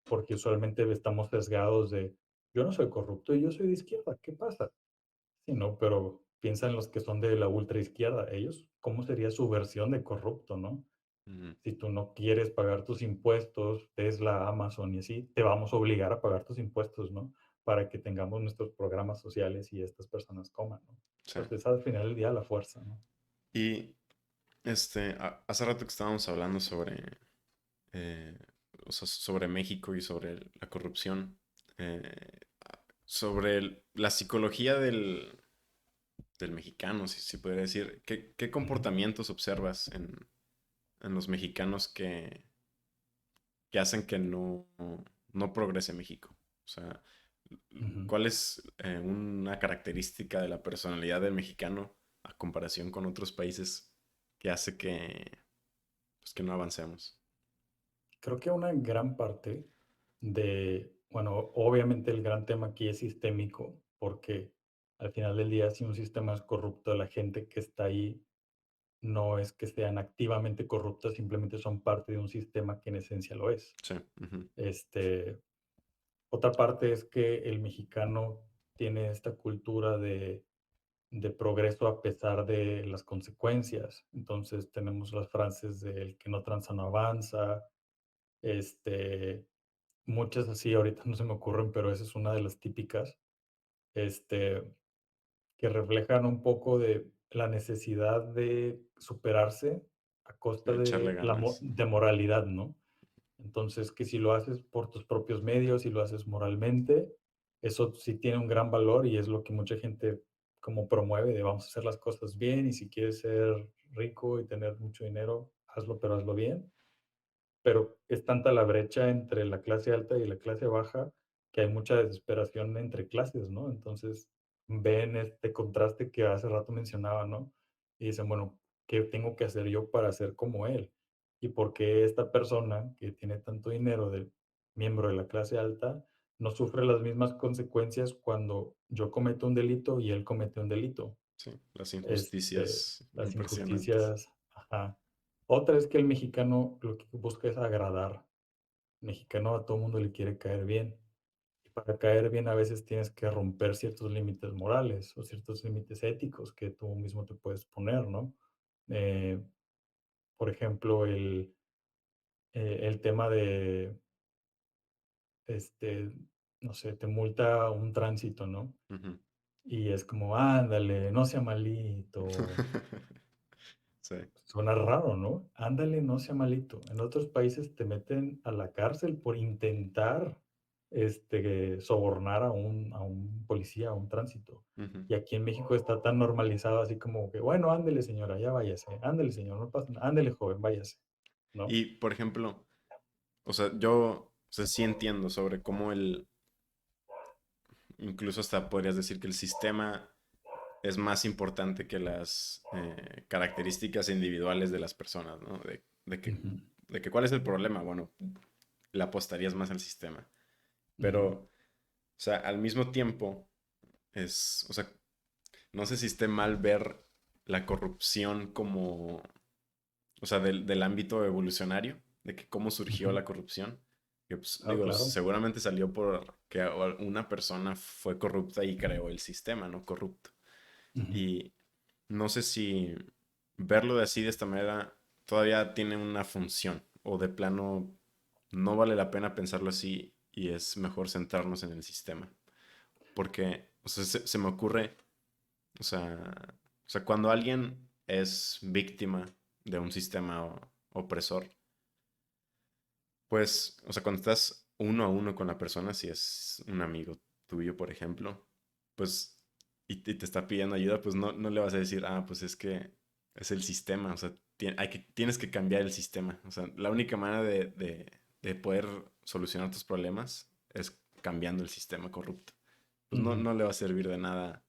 porque usualmente estamos sesgados de: "Yo no soy corrupto y yo soy de izquierda, ¿qué pasa?". Sí, no, pero piensa en los que son de la ultraizquierda, ellos, ¿cómo sería su versión de corrupto, no? Ujú. Si tú no quieres pagar tus impuestos, Tesla, Amazon y así, te vamos a obligar a pagar tus impuestos, ¿no? Para que tengamos nuestros programas sociales y estas personas coman, ¿no? Sí. Pues es al final del día la fuerza, ¿no? Y hace rato que estábamos hablando sobre, eh, o sea, sobre México y sobre la corrupción, eh, sobre la psicología del mexicano, si podría decir. ¿Qué Ujú, comportamientos observas en los mexicanos que hacen que no progrese México? O sea, ujú. ¿cuál es una característica de la personalidad del mexicano a comparación con otros países que hace pues, que no avancemos? Creo que una gran parte bueno, obviamente el gran tema aquí es sistémico, porque al final del día, si un sistema es corrupto, la gente que está ahí no es que sean activamente corruptas, simplemente son parte de un sistema que en esencia lo es. Sí. Ujú. Este, Otra parte es que el mexicano tiene esta cultura de progreso a pesar de las consecuencias. Entonces tenemos las frases de el que no tranza no avanza, este, muchas así, ahorita no se me ocurren, pero esa es una de las típicas, este, que reflejan un poco de la necesidad de superarse a costa De echarle de ganas. de moralidad, ¿no? Entonces, que si lo haces por tus propios medios y lo haces moralmente, eso sí tiene un gran valor y es lo que mucha gente como promueve de vamos a hacer las cosas bien y si quieres ser rico y tener mucho dinero, hazlo, pero hazlo bien. Pero es tanta la brecha entre la clase alta y la clase baja que hay mucha desesperación entre clases, ¿no? Entonces, ven este contraste que hace rato mencionaba, ¿no? Y dicen, bueno, ¿qué tengo que hacer yo para ser como él? ¿Y por qué esta persona que tiene tanto dinero de miembro de la clase alta no sufre las mismas consecuencias cuando yo cometo un delito y él comete un delito? Sí, las Este, injusticias las impresionantes. injusticias, ajá. Otra es que el mexicano lo que busca es agradar. Mexicano a todo mundo le quiere caer bien. Y para caer bien a veces tienes que romper ciertos límites morales o ciertos límites éticos que tú mismo te puedes poner, ¿no? Eh, por ejemplo, el tema de, este, no sé, te multa un tránsito, ¿no? Ujú. Y es como, ándale, no sea malito. Sí. Suena raro, ¿no? Ándale, no sea malito. En otros países te meten a la cárcel por intentar, sobornar a un policía, a un tránsito. Ujú. Y aquí en México está tan normalizado así como que, bueno, ándele señora, ya váyase, ándele señor, no pasa nada, ándele joven, váyase, ¿no? Y, por ejemplo, o sea, yo, o sea, sí entiendo sobre cómo incluso hasta podrías decir que el sistema es más importante que las características individuales de las personas, ¿no? Ujú, De que cuál es el problema, bueno, le apostarías más al sistema. Pero, ujú, o sea, al mismo tiempo, o sea, no sé si esté mal ver la corrupción como, o sea, del ámbito evolucionario, de que cómo surgió ujú. la corrupción. Que, pues, Ah, digo, claro. seguramente salió por que una persona fue corrupta y creó el sistema, ¿no? Corrupto. Ujú. Y no sé si verlo de así, de esta manera, todavía tiene una función, o de plano no vale la pena pensarlo así y es mejor centrarnos en el sistema. Porque, o sea, se me ocurre, o sea, cuando alguien es víctima de un sistema opresor, pues, o sea, cuando estás uno a uno con la persona, si es un amigo, tuyo, por ejemplo, pues, y te está pidiendo ayuda, pues no le vas a decir, ah, pues es que es el sistema, o sea, tienes que cambiar el sistema. O sea, la única manera de poder solucionar tus problemas es cambiando el sistema corrupto. Pues Ujú. no le va a servir de nada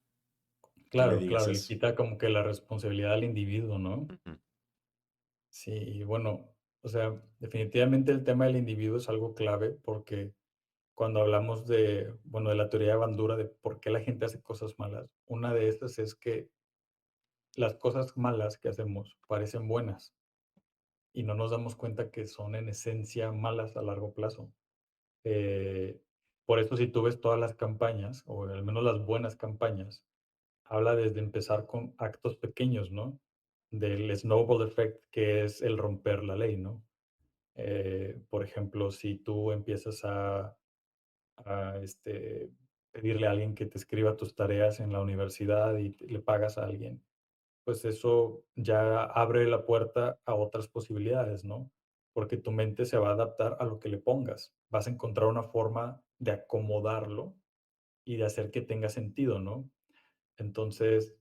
que le Claro, digas claro, le eso. quita como que la responsabilidad al individuo, ¿no? Ujú. Sí, y bueno, o sea, definitivamente el tema del individuo es algo clave porque cuando hablamos de, bueno, de la teoría de Bandura, de por qué la gente hace cosas malas, una de estas es que las cosas malas que hacemos parecen buenas y no nos damos cuenta que son en esencia malas a largo plazo. Eh, por eso si tú ves todas las campañas, o al menos las buenas campañas, habla desde empezar con actos pequeños, ¿no? Del snowball effect, que es el romper la ley, ¿no? Por ejemplo, si tú empiezas a pedirle a alguien que te escriba tus tareas en la universidad y le pagas a alguien, pues eso ya abre la puerta a otras posibilidades, ¿no? Porque tu mente se va a adaptar a lo que le pongas. Vas a encontrar una forma de acomodarlo y de hacer que tenga sentido, ¿no? Entonces,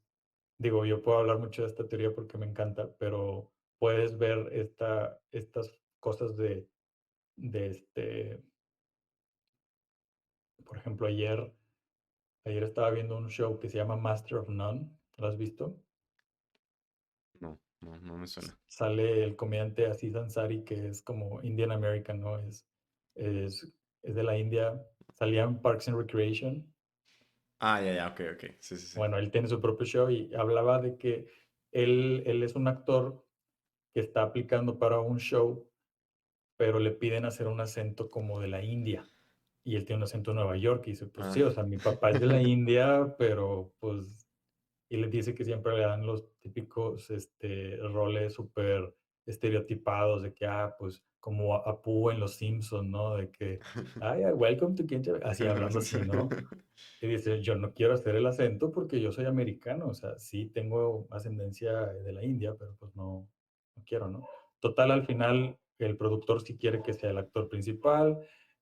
digo, yo puedo hablar mucho de esta teoría porque me encanta, pero puedes ver estas cosas de por ejemplo, ayer estaba viendo un show que se llama Master of None, ¿lo has visto? No me suena. Sale el comediante Aziz Ansari, que es como Indian American, ¿no? Es, es de la India, salía en Parks and Recreation. Ah, ya, ok, ok. Sí, sí, sí. Bueno, él tiene su propio show y hablaba de que él es un actor que está aplicando para un show, pero le piden hacer un acento como de la India. Y él tiene un acento de Nueva York y dice, pues sí, Ah. o sea, mi papá es de la India, pero pues y les dice que siempre le dan los típicos, roles súper estereotipados de que, pues, como a Apu en Los Simpson, ¿no? De que: "Ay, welcome to Kentucky", así, hablando así, ¿no? Y dice: "Yo no quiero hacer el acento porque yo soy americano, o sea, sí tengo ascendencia de la India, pero, pues, no quiero", ¿no? Total, al final, el productor sí quiere que sea el actor principal,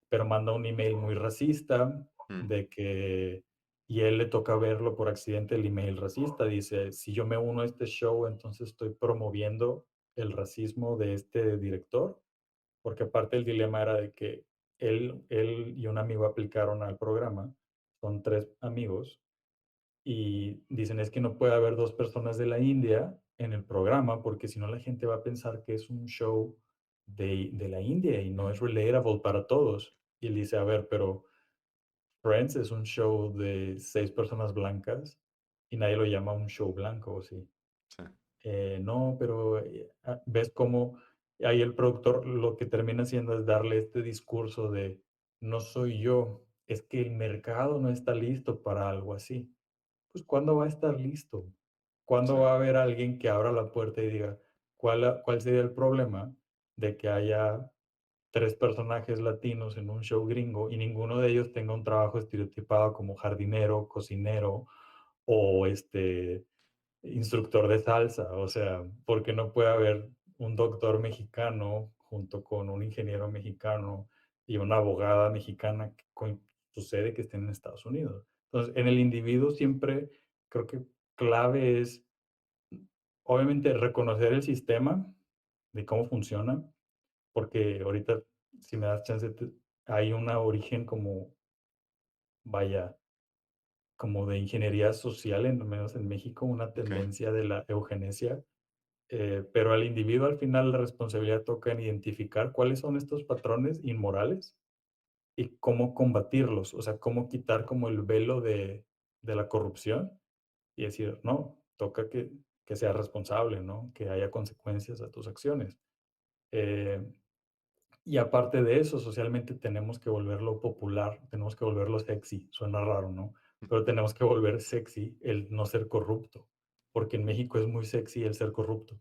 pero manda un email muy racista Mm, de que y él le toca verlo por accidente el email racista. Dice, si yo me uno a este show, entonces estoy promoviendo el racismo de este director, porque aparte el dilema era de que él y un amigo aplicaron al programa, son tres amigos, y dicen es que no puede haber dos personas de la India en el programa, porque si no la gente va a pensar que es un show de la India y no mm, es relatable para todos. Y él dice, a ver, pero Friends es un show de 6 personas blancas y nadie lo llama un show blanco, ¿o sí? sí, No, pero, ves cómo ahí el productor lo que termina haciendo es darle este discurso de: "No soy yo, es que el mercado no está listo para algo así". Pues, ¿cuándo va a estar listo? sí, ¿Cuándo va a haber alguien que abra la puerta y diga: "¿Cuál sería el problema de que haya 3 personajes latinos en un show gringo y ninguno de ellos tenga un trabajo estereotipado como jardinero, cocinero o, instructor de salsa? O sea, ¿por qué no puede haber un doctor mexicano junto con un ingeniero mexicano y una abogada mexicana que sucede que estén en Estados Unidos? Entonces, en el individuo siempre creo que clave es, obviamente, reconocer el sistema de cómo funciona, porque ahorita, si me das chance, hay una origen como, vaya, como de ingeniería social, en al menos en México, una ok. tendencia de la eugenesia, pero al individuo al final la responsabilidad toca en identificar cuáles son estos patrones inmorales y cómo combatirlos, o sea, cómo quitar como el velo de la corrupción y decir, no, toca que seas responsable, ¿no? Que haya consecuencias a tus acciones. Eh, Y aparte de eso, socialmente tenemos que volverlo popular, tenemos que volverlo sexy, suena raro, ¿no? Pero tenemos que volver sexy el no ser corrupto, porque en México es muy sexy el ser corrupto.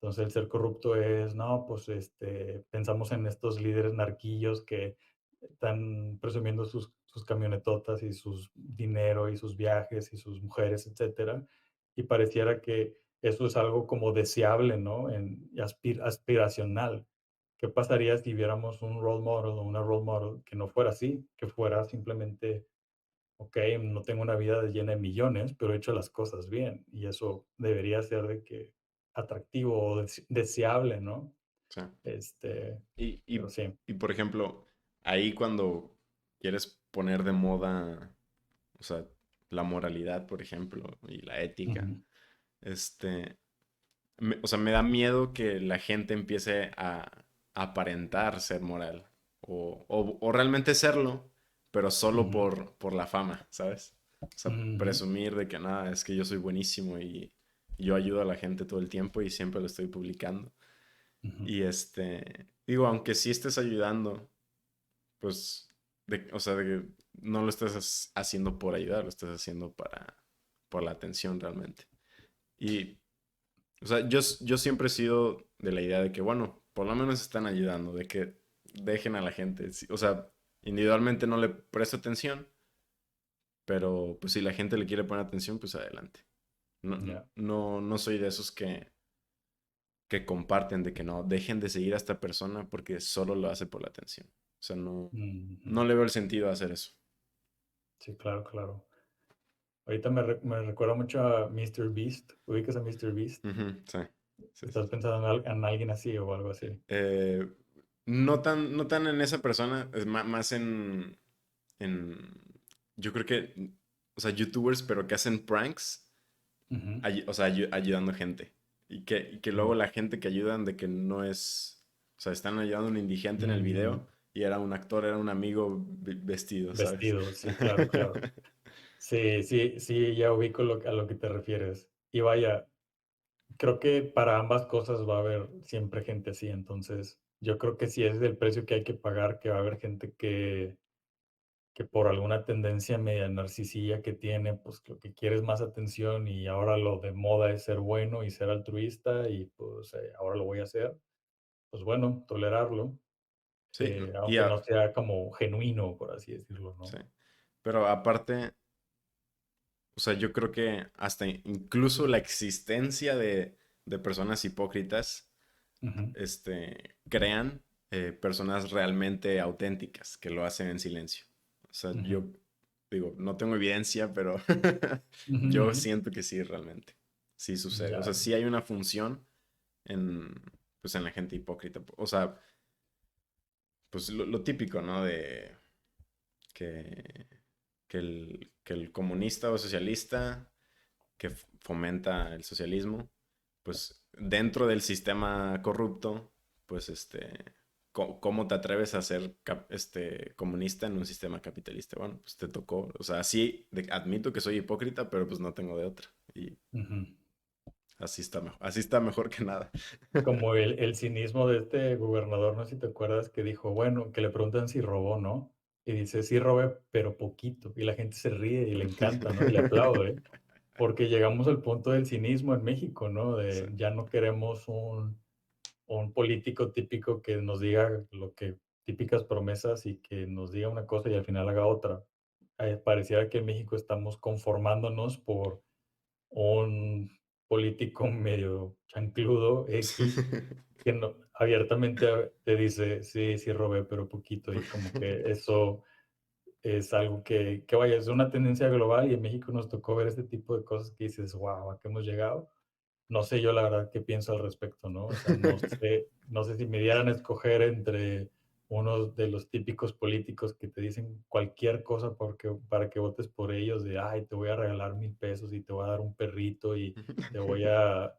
Entonces, el ser corrupto es, no, pues, pensamos en estos líderes narquillos que están presumiendo sus camionetotas y sus dinero y sus viajes y sus mujeres, etcétera, y pareciera que eso es algo como deseable, ¿no? Y aspiracional. ¿Qué pasaría si viéramos un role model o una role model que no fuera así, que fuera simplemente ok, no tengo una vida llena de millones, pero he hecho las cosas bien y eso debería ser de que atractivo o deseable, ¿no? Sí. Este, Y, pero y, sí. y por ejemplo, ahí cuando quieres poner de moda, o sea, la moralidad, por ejemplo, y la ética, Ujú, este, o sea, me da miedo que la gente empiece a aparentar ser moral o realmente serlo, pero solo ujú, por la fama, ¿sabes? O sea, ujú, presumir de que nada, es que yo soy buenísimo y yo ayudo a la gente todo el tiempo y siempre lo estoy publicando. ujú. Y digo, aunque sí estés ayudando, pues, o sea, de que no lo estás haciendo por ayudar, lo estás haciendo por la atención realmente. Y o sea, yo siempre he sido de la idea de que, bueno, por lo menos están ayudando, de que dejen a la gente. O sea, individualmente no le presto atención, pero pues si la gente le quiere poner atención, pues adelante. No, Ya. no soy de esos que comparten de que no, dejen de seguir a esta persona porque solo lo hace por la atención. O sea, no Ujú. le veo el sentido a hacer eso. Sí, claro, claro. Ahorita me recuerda mucho a Mr. Beast. ¿Ubicas a Mr. Beast? Ujú, sí, sí, sí. ¿Estás pensando en alguien así o algo así? Eh, no tan en esa persona, es más en, yo creo que, o sea, youtubers, pero que hacen pranks, Ujú, o sea, ayudando gente. Y que luego mm, la gente que ayudan de que no es, o sea, están ayudando a un indigente en el mm, video y era un actor, era un amigo vestido, ¿sabes? vestido, sí, claro, claro. Sí, sí, sí, ya ubico a lo que te refieres. Y vaya, creo que para ambas cosas va a haber siempre gente así, entonces yo creo que sí es el precio que hay que pagar, que va a haber gente que por alguna tendencia media narcisilla que tiene, pues lo que quiere es más atención y ahora lo de moda es ser bueno y ser altruista y pues ahora lo voy a hacer. Pues bueno, tolerarlo, Sí, aunque no sea como genuino, por así decirlo, sí. ¿no? Pero aparte, o sea, yo creo que hasta incluso la existencia de personas hipócritas Ujú, crean personas realmente auténticas que lo hacen en silencio. O sea, ujú, yo digo, no tengo evidencia, pero ujú, yo ujú. siento que sí, realmente. Sí sucede. O sea, Ya. sí hay una función en, pues, en la gente hipócrita. O sea, pues lo típico, ¿no? De que, que el comunista o socialista que fomenta el socialismo, pues dentro del sistema corrupto, pues ¿cómo te atreves a ser comunista en un sistema capitalista? Bueno, pues te tocó, o sea, sí, admito que soy hipócrita, pero pues no tengo de otra. Y Ujú. así está mejor que nada. Como el cinismo de este gobernador, no sé si te acuerdas, que dijo, bueno, que le preguntan si robó, ¿no? Y dice, sí robé, pero poquito. Y la gente se ríe y le encanta, ¿no? Y le aplaude. Porque llegamos al punto del cinismo en México, ¿no? Sí. De ya no queremos un político típico que nos diga lo que, típicas promesas y que nos diga una cosa y al final haga otra. Pareciera que en México estamos conformándonos por un político medio chancludo X que no, abiertamente te dice, sí, sí robé, pero poquito, y como que eso es algo que vaya, es una tendencia global y en México nos tocó ver este tipo de cosas que dices, wow, ¿a qué hemos llegado? No sé yo la verdad qué pienso al respecto, ¿no? O sea, no sé si me dieran a escoger entre uno de los típicos políticos que te dicen cualquier cosa para que votes por ellos, de, ay, te voy a regalar 1,000 pesos y te voy a dar un perrito y te voy a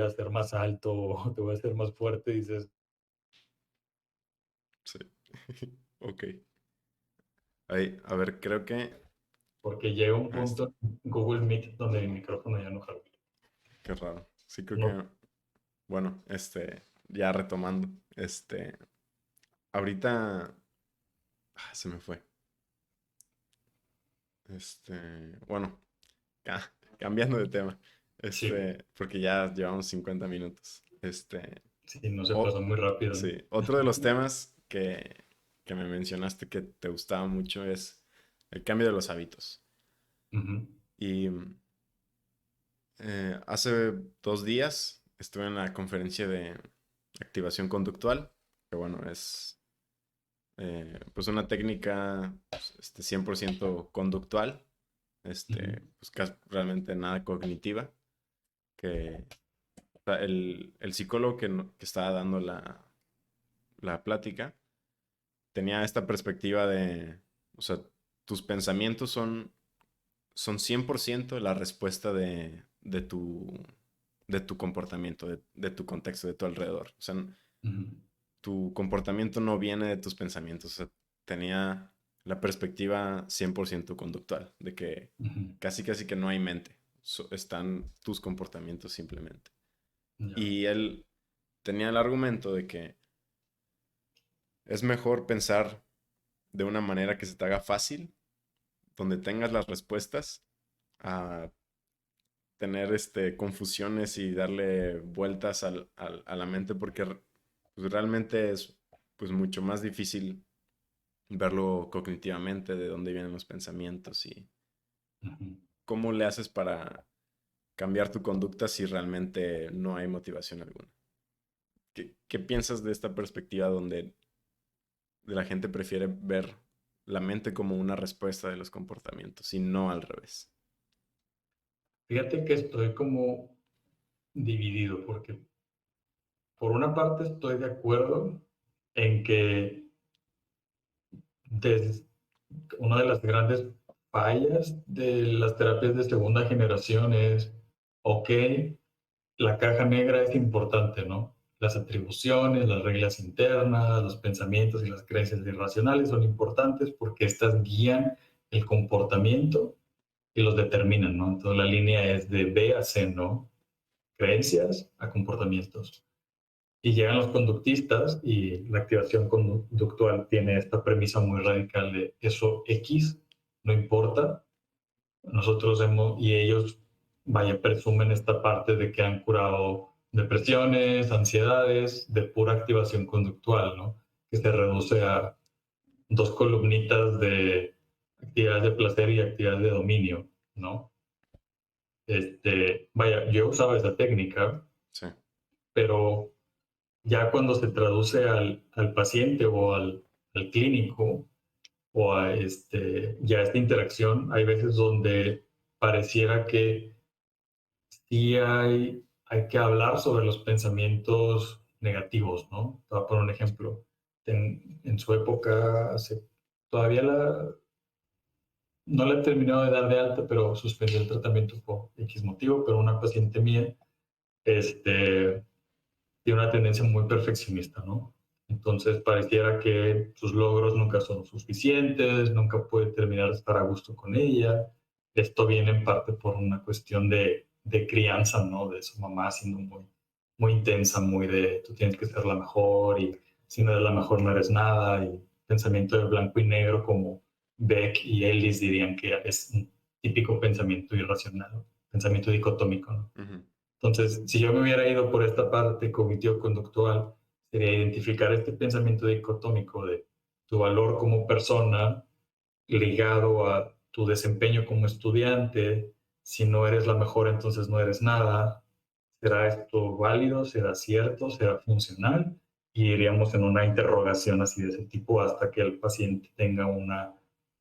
hacer más alto o te voy a hacer más fuerte, dices, Sí. Ok. Ahí, a ver, creo que... porque llega un Ahí está. punto en Google Meet donde el micrófono ya no jala. Qué raro. Sí, creo No. que... Bueno, ya retomando. Ahorita... se me fue. Bueno, cambiando de tema. Sí, Porque ya llevamos 50 minutos. sí, no se pasó muy rápido, ¿eh? Sí, otro de los temas que me mencionaste que te gustaba mucho es el cambio de los hábitos. Ujú, Y hace 2 días estuve en la conferencia de activación conductual, que bueno, pues una técnica pues, 100% conductual, Ujú, pues realmente nada cognitiva, que o sea, el psicólogo que estaba dando la plática tenía esta perspectiva de, o sea, tus pensamientos son 100% la respuesta de tu comportamiento, de tu contexto, de tu alrededor. O sea, ujú, tu comportamiento no viene de tus pensamientos. O sea, tenía la perspectiva 100% conductual, de que ujú. casi casi que no hay mente. Están tus comportamientos simplemente. Ya. Y él tenía el argumento de que es mejor pensar de una manera que se te haga fácil, donde tengas las respuestas, a tener confusiones y darle vueltas a la mente, porque pues, realmente es pues mucho más difícil verlo cognitivamente, de dónde vienen los pensamientos y Ujú. cómo le haces para cambiar tu conducta si realmente no hay motivación alguna. ¿Qué piensas de esta perspectiva donde la gente prefiere ver la mente como una respuesta de los comportamientos y no al revés? Fíjate que estoy como dividido, porque por una parte estoy de acuerdo en que des- una de las grandes fallas de las terapias de segunda generación es, ok, la caja negra es importante, ¿no? Las atribuciones, las reglas internas, los pensamientos y las creencias irracionales son importantes porque estas guían el comportamiento y los determinan, ¿no? Entonces la línea es de B a C, ¿no? Creencias a comportamientos. Y llegan los conductistas y la activación conductual tiene esta premisa muy radical de eso X no importa. Nosotros hemos, y ellos, vaya, presumen esta parte de que han curado depresiones, ansiedades, de pura activación conductual, ¿no? Que se reduce a dos columnitas de actividades de placer y actividades de dominio, ¿no? Vaya, yo usaba esa técnica, Sí. pero ya cuando se traduce al paciente o al clínico o a ya esta interacción, hay veces donde pareciera que sí hay que hablar sobre los pensamientos negativos, ¿no? Te voy a poner un ejemplo. En su época, todavía no la he terminado de dar de alta, pero suspendí el tratamiento por X motivo, pero una paciente mía, tiene una tendencia muy perfeccionista, ¿no? Entonces pareciera que sus logros nunca son suficientes, nunca puede terminar de estar a gusto con ella. Esto viene en parte por una cuestión de crianza, ¿no? De su mamá siendo muy, muy intensa, muy de tú tienes que ser la mejor y si no eres la mejor no eres nada y pensamiento de blanco y negro como Beck y Ellis dirían que es un típico pensamiento irracional, pensamiento dicotómico, ¿no? Ujú. Entonces, si yo me hubiera ido por esta parte cognitivo-conductual, sería identificar este pensamiento dicotómico de tu valor como persona ligado a tu desempeño como estudiante. Si no eres la mejor, entonces no eres nada. ¿Será esto válido? ¿Será cierto? ¿Será funcional? Y iríamos en una interrogación así de ese tipo hasta que el paciente tenga una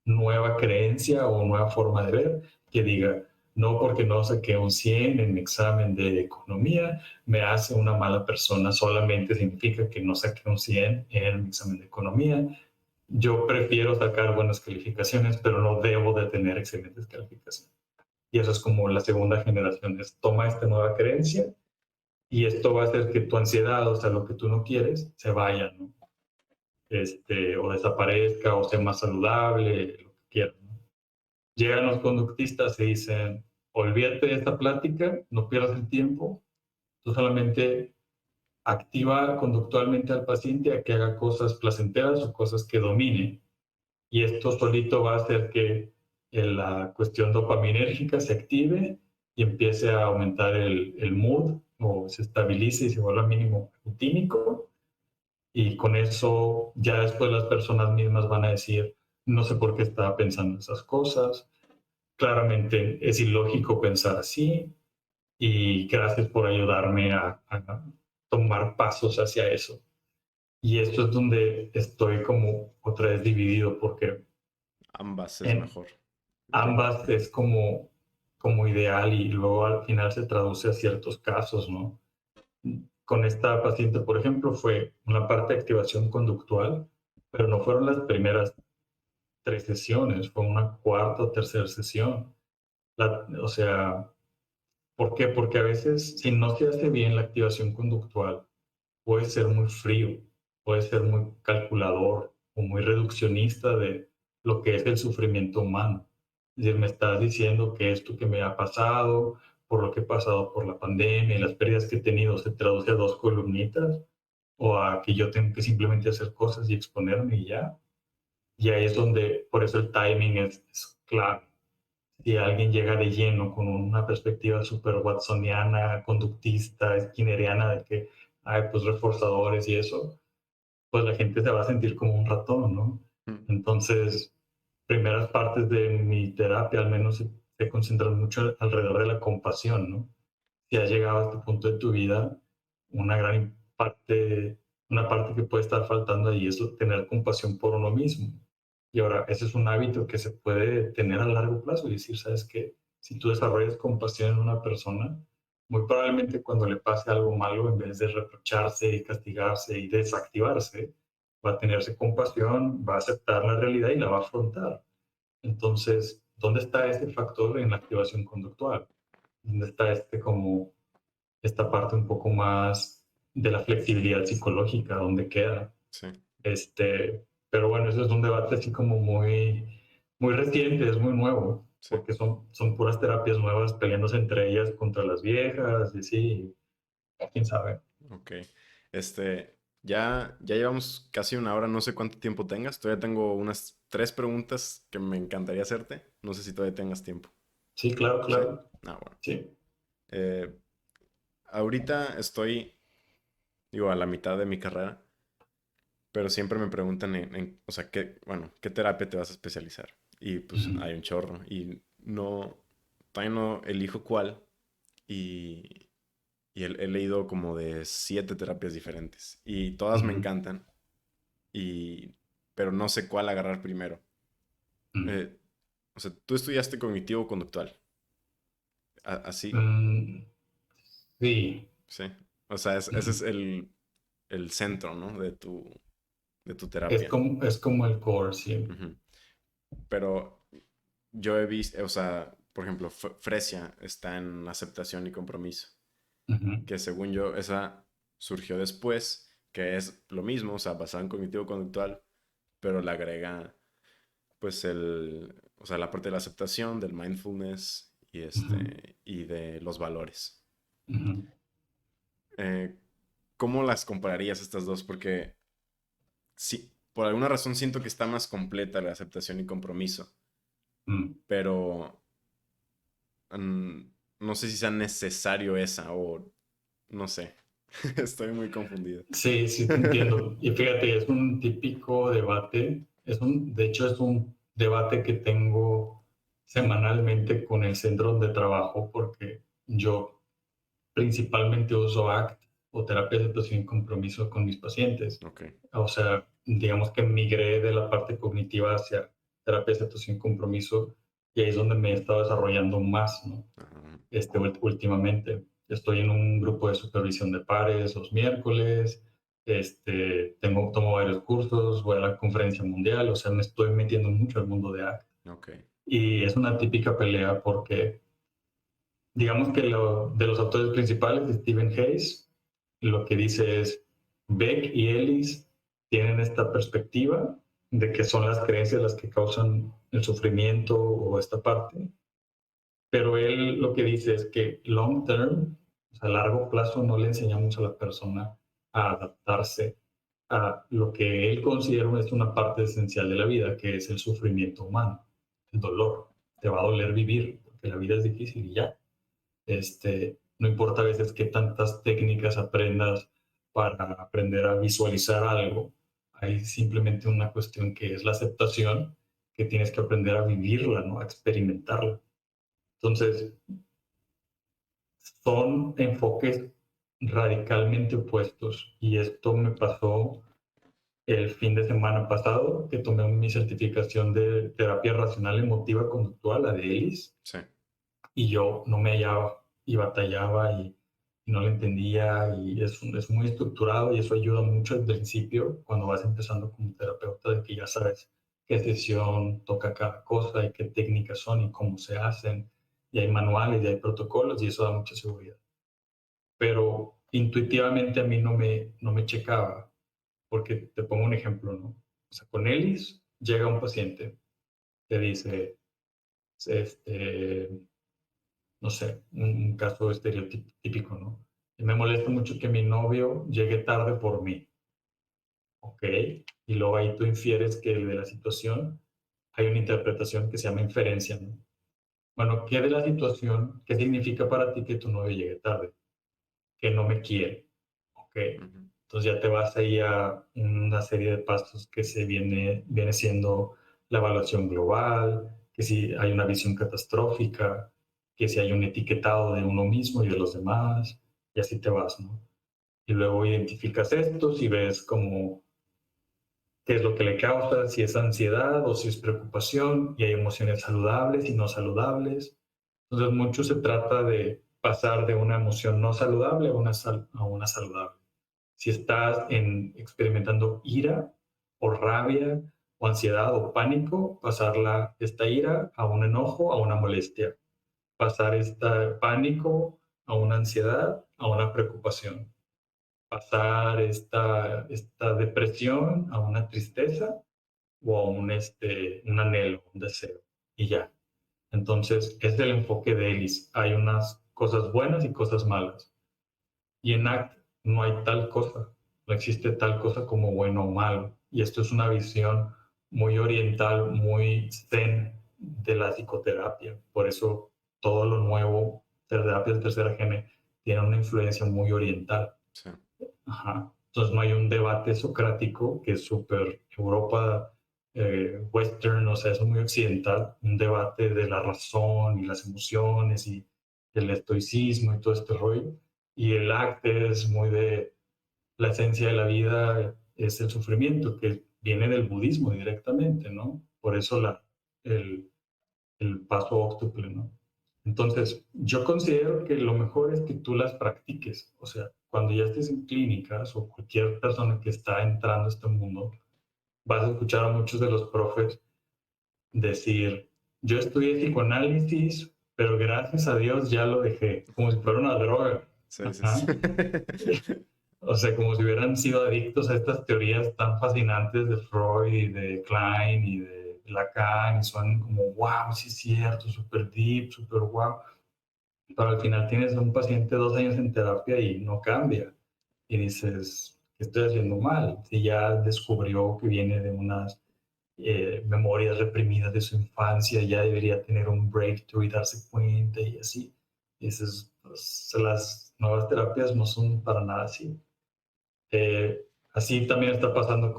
nueva creencia o nueva forma de ver que diga, no porque no saqué un 100 en mi examen de economía, me hace una mala persona, solamente significa que no saqué un 100 en mi examen de economía. Yo prefiero sacar buenas calificaciones, pero no debo de tener excelentes calificaciones. Y eso es como la segunda generación, es toma esta nueva creencia y esto va a hacer que tu ansiedad, o sea, lo que tú no quieres, se vaya, ¿no? O desaparezca, o sea más saludable, lo que quieras, ¿no? Llegan los conductistas y dicen, olvídate de esta plática, no pierdas el tiempo, tú solamente activa conductualmente al paciente a que haga cosas placenteras o cosas que domine. Y esto solito va a hacer que la cuestión dopaminérgica se active y empiece a aumentar el mood o se estabilice y se vuelva mínimo rutínico. Y con eso ya después las personas mismas van a decir, no sé por qué estaba pensando esas cosas, claramente es ilógico pensar así y gracias por ayudarme a tomar pasos hacia eso. Y esto es donde estoy como otra vez dividido, porque Ambas es en mejor. ambas es como ideal y luego al final se traduce a ciertos casos, ¿no? Con esta paciente, por ejemplo, fue una parte de activación conductual, pero no fueron las primeras 3 sesiones, fue una cuarta o tercera sesión. O sea, ¿por qué? Porque a veces, si no se hace bien la activación conductual, puede ser muy frío, puede ser muy calculador o muy reduccionista de lo que es el sufrimiento humano. Es decir, me estás diciendo que esto que me ha pasado, por lo que he pasado por la pandemia y las pérdidas que he tenido, se traduce a 2 columnitas, o a que yo tengo que simplemente hacer cosas y exponerme y ya. Y ahí es donde, por eso el timing es clave. Si alguien llega de lleno con una perspectiva súper watsoniana, conductista, skinneriana, de que hay pues reforzadores y eso, pues la gente se va a sentir como un ratón, ¿no? Mm. Entonces, primeras partes de mi terapia al menos se concentran mucho alrededor de la compasión, ¿no? Si has llegado a este punto de tu vida, una gran parte, una parte que puede estar faltando ahí es tener compasión por uno mismo. Y ahora, ese es un hábito que se puede tener a largo plazo y decir, ¿sabes qué? Si tú desarrollas compasión en una persona, muy probablemente cuando le pase algo malo, en vez de reprocharse y castigarse y desactivarse, va a tenerse compasión, va a aceptar la realidad y la va a afrontar. Entonces, ¿dónde está ese factor en la activación conductual? ¿Dónde está como esta parte un poco más de la flexibilidad psicológica, donde queda? Sí, Pero bueno, eso es un debate así como muy reciente, es muy nuevo, sí. porque son puras terapias nuevas peleándose entre ellas contra las viejas, y sí, quién sabe. Ok. Ya llevamos casi una hora, no sé cuánto tiempo tengas. Todavía tengo unas 3 preguntas que me encantaría hacerte. No sé si todavía tengas tiempo. Sí, claro, ¿Sí? claro. Ah, bueno. Sí. Eh, ahorita estoy, digo, a la mitad de mi carrera, pero siempre me preguntan o sea, ¿qué terapia te vas a especializar? Y pues Ujú, hay un chorro y todavía no elijo cuál y, he leído como de 7 terapias diferentes y todas me ujú, encantan, pero no sé cuál agarrar primero. ujú. Eh, o sea, tú estudiaste cognitivo-conductual, así, Mm, sí, sí. O sea, ese es ujú. el centro, ¿no? De tu Es terapia. como, es como el core, sí. Ujú. Pero yo he visto, o sea, por ejemplo, Fresia está en aceptación y compromiso, Ujú, que según yo, esa surgió después, que es lo mismo, o sea, basado en cognitivo-conductual, pero le agrega, pues, o sea, la parte de la aceptación, del mindfulness ujú, y de los valores. ujú, Eh, ¿Cómo las compararías estas dos? Porque sí, por alguna razón siento que está más completa la aceptación y compromiso, ujú. pero mm, no sé si sea necesario esa o no sé. Estoy muy confundido. Sí, sí, te entiendo. Y fíjate, es un típico debate, de hecho es un debate que tengo semanalmente con el centro donde trabajo, porque yo principalmente uso ACT o terapia de aceptación y compromiso con mis pacientes. Ok. O sea, digamos que migré de la parte cognitiva hacia terapia de aceptación y compromiso, y ahí es donde me he estado desarrollando más, ¿no? Ajá. Últimamente. Estoy en un grupo de supervisión de pares los miércoles, tomo varios cursos, voy a la conferencia mundial, o sea, me estoy metiendo mucho al mundo de ACT. Ok. Y es una típica pelea porque, digamos que de los autores principales, Stephen Hayes, lo que dice es, Beck y Ellis tienen esta perspectiva de que son las creencias las que causan el sufrimiento o esta parte, pero él lo que dice es que long term, o sea, a largo plazo, no le enseñamos a la persona a adaptarse a lo que él considera es una parte esencial de la vida, que es el sufrimiento humano, el dolor. Te va a doler vivir, porque la vida es difícil y ya. No importa a veces qué tantas técnicas aprendas para aprender a visualizar algo, hay simplemente una cuestión que es la aceptación, que tienes que aprender a vivirla, ¿no? A experimentarla. Entonces, son enfoques radicalmente opuestos y esto me pasó el fin de semana pasado que tomé mi certificación de terapia racional emotiva conductual, la de ELIS, Sí. y yo no me hallaba y batallaba y no lo entendía y es muy estructurado y eso ayuda mucho al principio cuando vas empezando como terapeuta de que ya sabes qué sesión toca cada cosa y qué técnicas son y cómo se hacen y hay manuales y hay protocolos y eso da mucha seguridad. Pero intuitivamente a mí no me checaba porque te pongo un ejemplo, ¿no? O sea, con ELIS llega un paciente, te dice, este, no sé, un caso estereotípico, ¿no? Y me molesta mucho que mi novio llegue tarde por mí, ¿ok? Y luego ahí tú infieres que de la situación hay una interpretación que se llama inferencia, ¿no? Bueno, ¿qué de la situación, qué significa para ti que tu novio llegue tarde? Que no me quiere, ¿ok? Ujú. Entonces ya te vas ahí a una serie de pasos que viene siendo la evaluación global, que si hay una visión catastrófica, que si hay un etiquetado de uno mismo y de los demás, y así te vas, ¿no? Y luego identificas estos y ves como qué es lo que le causa, si es ansiedad o si es preocupación, y hay emociones saludables y no saludables. Entonces, mucho se trata de pasar de una emoción no saludable a una saludable. Si estás experimentando ira o rabia o ansiedad o pánico, pasarla, esta ira a un enojo, a una molestia. Pasar este pánico a una ansiedad, a una preocupación. Pasar esta depresión a una tristeza o a un anhelo, un deseo, y ya. Entonces, es el enfoque de Ellis. Hay unas cosas buenas y cosas malas. Y en ACT no hay tal cosa, no existe tal cosa como bueno o malo. Y esto es una visión muy oriental, muy zen de la psicoterapia. Por eso todo lo nuevo, terapia de tercera gene, tiene una influencia muy oriental. Sí. Ajá. Entonces no hay un debate socrático que es súper Europa, western, o sea, es muy occidental, un debate de la razón y las emociones y el estoicismo y todo este rollo. Y el arte es muy de la esencia de la vida es el sufrimiento, que viene del budismo directamente, ¿no? Por eso el, el paso óctuple, ¿no? Entonces, yo considero que lo mejor es que tú las practiques. O sea, cuando ya estés en clínicas o cualquier persona que está entrando a este mundo, vas a escuchar a muchos de los profes decir, yo estudié psicoanálisis, pero gracias a Dios ya lo dejé, como si fuera una droga. Sí, sí, sí. Ajá. O sea, como si hubieran sido adictos a estas teorías tan fascinantes de Freud y de Klein y de Lacan, y son como, wow, sí es cierto, súper deep, súper wow. Pero al final tienes a un paciente 2 años en terapia y no cambia. Y dices, ¿qué estoy haciendo mal? Si ya descubrió que viene de unas memorias reprimidas de su infancia, ya debería tener un breakthrough y darse cuenta y así. Y dices, pues, las nuevas terapias no son para nada así. Así también está pasando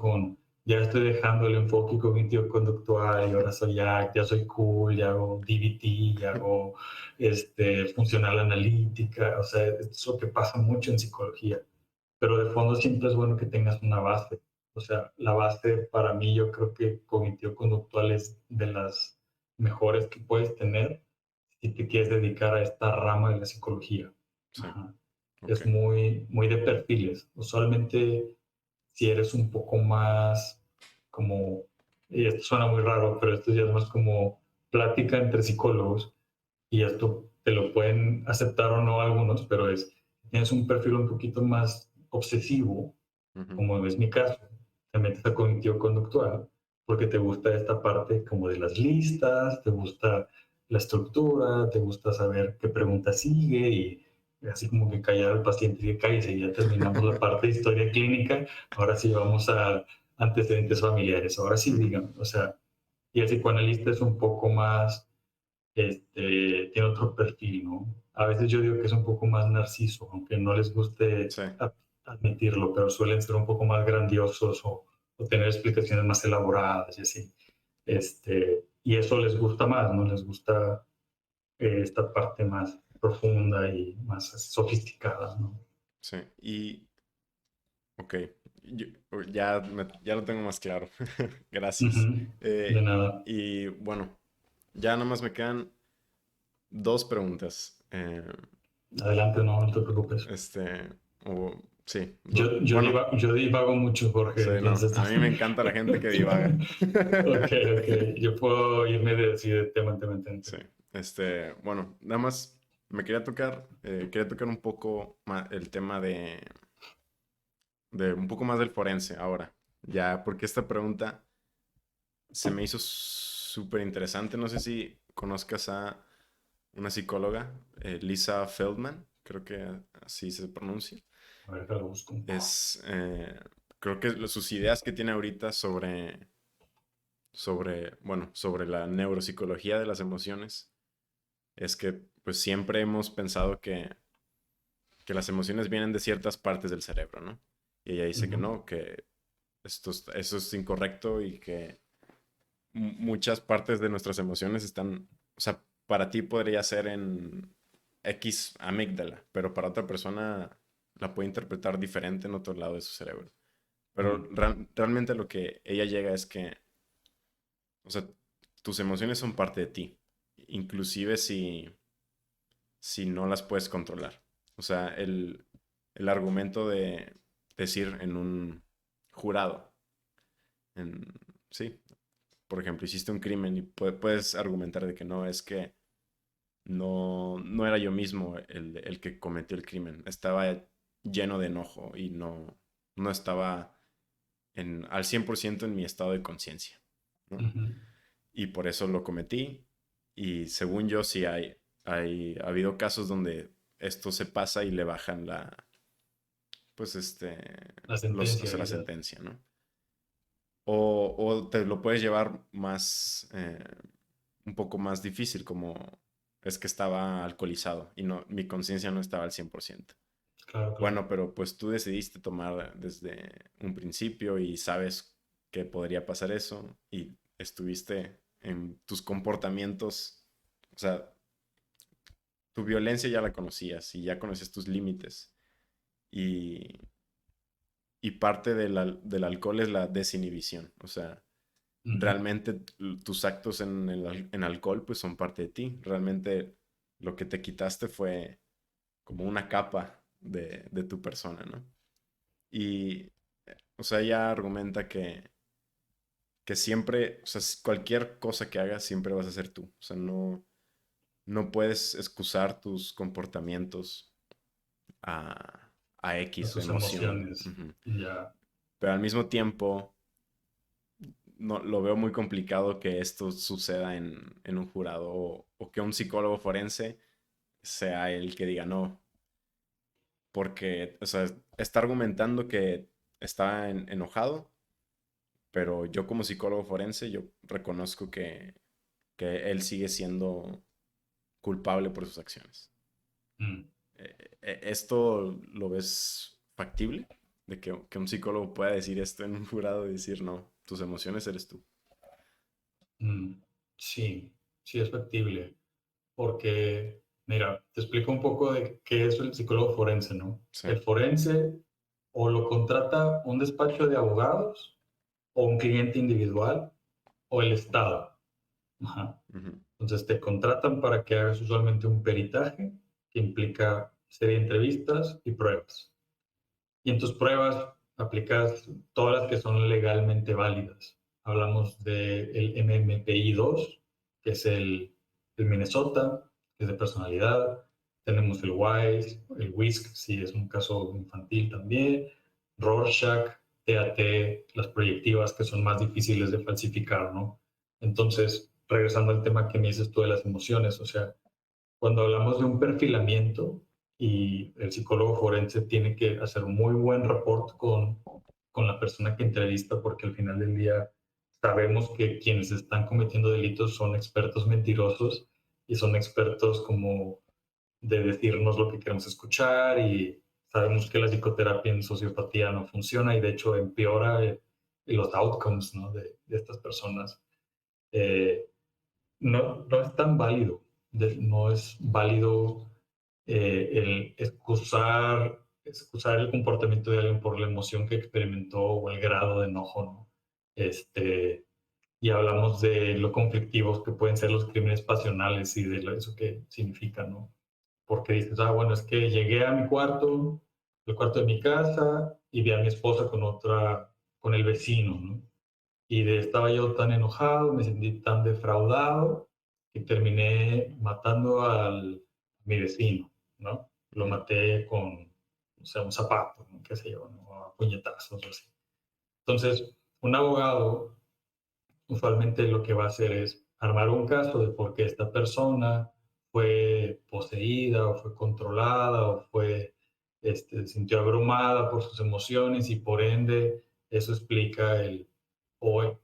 ya estoy dejando el enfoque cognitivo-conductual y ahora ya soy cool, ya hago DBT, ya hago funcional analítica, o sea, es lo que pasa mucho en psicología, pero de fondo siempre es bueno que tengas una base, o sea, la base para mí yo creo que cognitivo-conductual es de las mejores que puedes tener si te quieres dedicar a esta rama de la psicología. Sí. Ajá. Ok. Es muy, muy de perfiles. Usualmente, si eres un poco más como, y esto suena muy raro, pero esto ya es más como plática entre psicólogos, y esto te lo pueden aceptar o no algunos, pero tienes un perfil un poquito más obsesivo, Ujú. como es mi caso, te metes a cognitivo-conductual porque te gusta esta parte como de las listas, te gusta la estructura, te gusta saber qué pregunta sigue y así como que callar al paciente y que cállese, y ya terminamos la parte de historia clínica, ahora sí vamos a antecedentes familiares, ahora sí Ujú. digan, o sea, y el psicoanalista es un poco más, tiene otro perfil, ¿no? A veces yo digo que es un poco más narciso, aunque no les guste Sí. admitirlo, pero suelen ser un poco más grandiosos o tener explicaciones más elaboradas y así. Y eso les gusta más, ¿no? Les gusta esta parte más profunda y más sofisticada, ¿no? Sí. Y, ok. ya lo tengo más claro. Gracias. Ujú. De Eh, nada. y bueno, ya nada más me quedan dos preguntas. Adelante, no te preocupes. Este, o sí, Yo bueno, yo divago mucho, Jorge, sí, no, entonces. a mí me encanta la gente que divaga. Ok, ok. Yo puedo irme de, así de tema en tema. Sí, bueno, nada más me quería tocar un poco el tema de un poco más del forense ahora, ya, porque esta pregunta se me hizo súper interesante. No sé si conozcas a una psicóloga, Lisa Feldman, creo que así se pronuncia. A ver, que lo busco. Es, creo que sus ideas que tiene ahorita bueno, sobre la neuropsicología de las emociones, es que pues siempre hemos pensado que las emociones vienen de ciertas partes del cerebro, ¿no? Y ella dice que Ujú, no, que eso es incorrecto y que muchas partes de nuestras emociones están, o sea, para ti podría ser en X amígdala, pero para otra persona la puede interpretar diferente en otro lado de su cerebro. Pero mm, realmente lo que ella llega es que, o sea, tus emociones son parte de ti, inclusive si no las puedes controlar. O sea, el argumento de decir en un jurado, en, sí, por ejemplo, hiciste un crimen y puedes argumentar de que no, es que no era yo mismo el que cometió el crimen, estaba lleno de enojo y no estaba al 100% en mi estado de conciencia, ¿no? ujú. Y por eso lo cometí. Y según yo, sí ha habido casos donde esto se pasa y le bajan pues La o sentencia, sea, la quizás. sentencia, ¿no? O te lo puedes llevar más, un poco más difícil, como es que estaba alcoholizado y no, mi conciencia no estaba al 100%. Claro, claro. Bueno, pero pues tú decidiste tomar desde un principio y sabes que podría pasar eso y estuviste en tus comportamientos, o sea, tu violencia ya la conocías y ya conocías tus límites y, y parte del alcohol es la desinhibición, o sea, Ujú, realmente tus actos en alcohol pues son parte de ti, realmente lo que te quitaste fue como una capa de tu persona, ¿no? Y, o sea, ella argumenta que siempre, o sea, cualquier cosa que hagas siempre vas a ser tú. O sea, no puedes excusar tus comportamientos a a X tus emoción. emociones. Ujú. Ya. Pero al mismo tiempo, no, lo veo muy complicado que esto suceda en un jurado o que un psicólogo forense sea el que diga no, porque, o sea, está argumentando que está enojado, pero yo como psicólogo forense, yo reconozco que él sigue siendo culpable por sus acciones. Mm, ¿Esto lo ves factible? De que un psicólogo pueda decir esto en un jurado y decir, no, tus emociones eres tú. mm. Sí, sí es factible. Porque, mira, te explico un poco de qué es el psicólogo forense, ¿no? Sí. El forense o lo contrata un despacho de abogados o un cliente individual o el Estado. Ajá. Ujú. Entonces te contratan para que hagas usualmente un peritaje que implica serie de entrevistas y pruebas. Y en tus pruebas aplicas todas las que son legalmente válidas. Hablamos del MMPI-2, que es el Minnesota, que es de personalidad. Tenemos el WISE, el WISC, si es un caso infantil también. Rorschach, TAT, las proyectivas que son más difíciles de falsificar, ¿no? Entonces, regresando al tema que me dices tú de las emociones, o sea, cuando hablamos de un perfilamiento y el psicólogo forense tiene que hacer un muy buen report con la persona que entrevista porque al final del día sabemos que quienes están cometiendo delitos son expertos mentirosos y son expertos como de decirnos lo que queremos escuchar y sabemos que la psicoterapia en sociopatía no funciona y de hecho empeora los outcomes, ¿no? de estas personas. Eh, no es tan válido, no es válido el excusar excusar el comportamiento de alguien por la emoción que experimentó o el grado de enojo, ¿no? Y hablamos de lo conflictivos que pueden ser los crímenes pasionales y de eso que significa, ¿no? Porque dices, bueno, es que llegué a mi cuarto, el cuarto de mi casa, y vi a mi esposa con el vecino, ¿no? Estaba yo tan enojado, me sentí tan defraudado, que terminé matando a mi vecino, ¿no? Lo Ujú. maté con, o sea, un zapato, ¿no? Qué sé yo, ¿no? A puñetazos o así. Entonces, un abogado usualmente lo que va a hacer es armar un caso de por qué esta persona fue poseída o fue controlada o se sintió abrumada por sus emociones y por ende eso explica o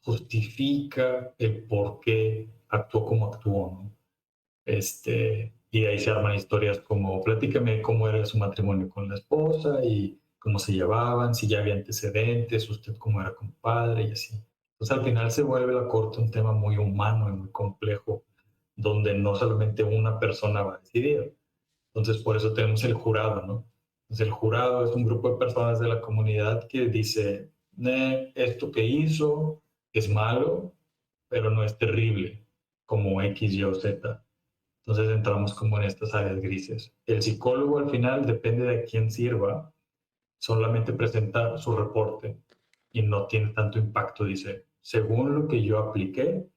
justifica el por qué actuó como actuó, ¿no? Y de ahí se arman historias como, platícame cómo era su matrimonio con la esposa y cómo se llevaban, si ya había antecedentes, usted cómo era compadre y así. Entonces al final se vuelve la corte un tema muy humano y muy complejo, donde no solamente una persona va a decidir. Entonces por eso tenemos el jurado, ¿no? Entonces el jurado es un grupo de personas de la comunidad que dice, esto que hizo es malo, pero no es terrible, como X, Y o Z. Entonces entramos como en estas áreas grises. El psicólogo al final, depende de quién sirva, solamente presenta su reporte y no tiene tanto impacto. Dice, según lo que yo apliqué,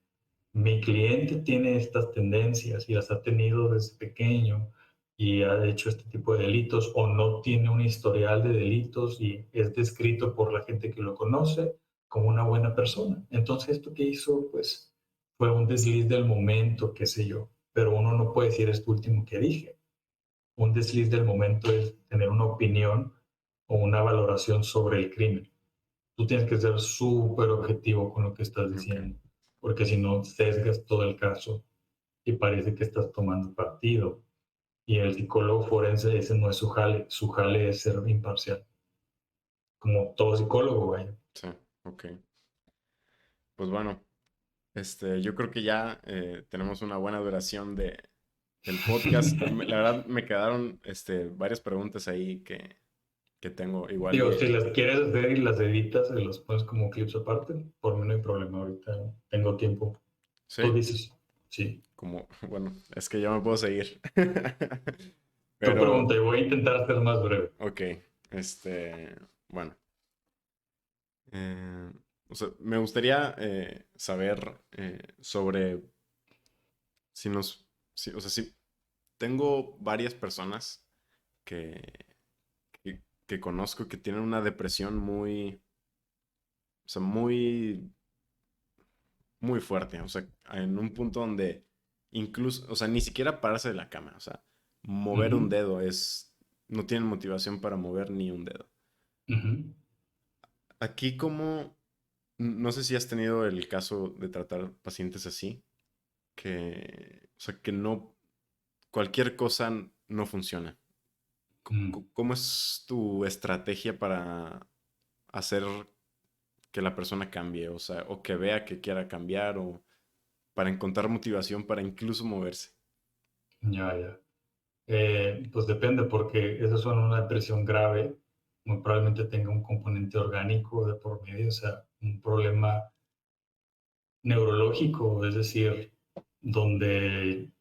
mi cliente tiene estas tendencias y las ha tenido desde pequeño y ha hecho este tipo de delitos o no tiene un historial de delitos y es descrito por la gente que lo conoce como una buena persona. Entonces esto que hizo pues fue un desliz del momento, qué sé yo, pero uno no puede decir esto último que dije. Un desliz del momento es tener una opinión o una valoración sobre el crimen. Tú tienes que ser súper objetivo con lo que estás Ok, diciendo, porque si no sesgas todo el caso y parece que estás tomando partido. Y el psicólogo forense, ese no es su jale es ser imparcial, como todo psicólogo, vaya. sí, ok. Pues bueno, yo creo que ya tenemos una buena duración del podcast. La verdad me quedaron varias preguntas ahí que tengo igual Digo, y si las quieres hacer y las editas y las pones como clips aparte, por mí no hay problema, ahorita tengo tiempo. Tú sí, dices, sí. como, bueno, es que ya me puedo seguir. Tu Pero, pregunta, y voy a intentar ser más breve. ok, bueno. eh, o sea, me gustaría saber sobre si nos, o sea, si tengo varias personas que, que conozco que tienen una depresión muy, o sea, muy fuerte, o sea, en un punto donde incluso, o sea, ni siquiera pararse de la cama, o sea, mover un Ujú, dedo no tienen motivación para mover ni un dedo. ujú. Aquí como, no sé si has tenido el caso de tratar pacientes así, o sea, que no, cualquier cosa no funciona. Mm. ¿Cómo es tu estrategia para hacer que la persona cambie? O sea, o que vea que quiera cambiar, o para encontrar motivación para incluso moverse. Ya, ya. Pues depende, porque eso suena una depresión grave, muy probablemente tenga un componente orgánico de por medio, o sea, un problema neurológico, es decir, donde,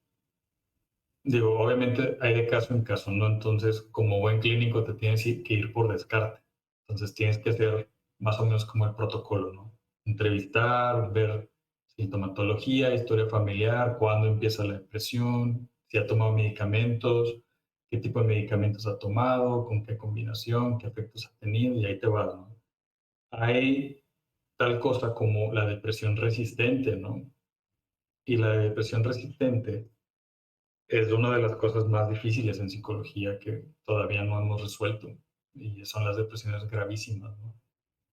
digo, obviamente hay de caso en caso, ¿no? Entonces, como buen clínico te tienes que ir por descarte. Entonces, tienes que hacer más o menos como el protocolo, ¿no? Entrevistar, ver sintomatología, historia familiar, cuándo empieza la depresión, si ha tomado medicamentos, qué tipo de medicamentos ha tomado, con qué combinación, qué efectos ha tenido, y ahí te vas, ¿no? Hay tal cosa como la depresión resistente, ¿no? Y la depresión resistente es una de las cosas más difíciles en psicología que todavía no hemos resuelto y son las depresiones gravísimas, ¿no?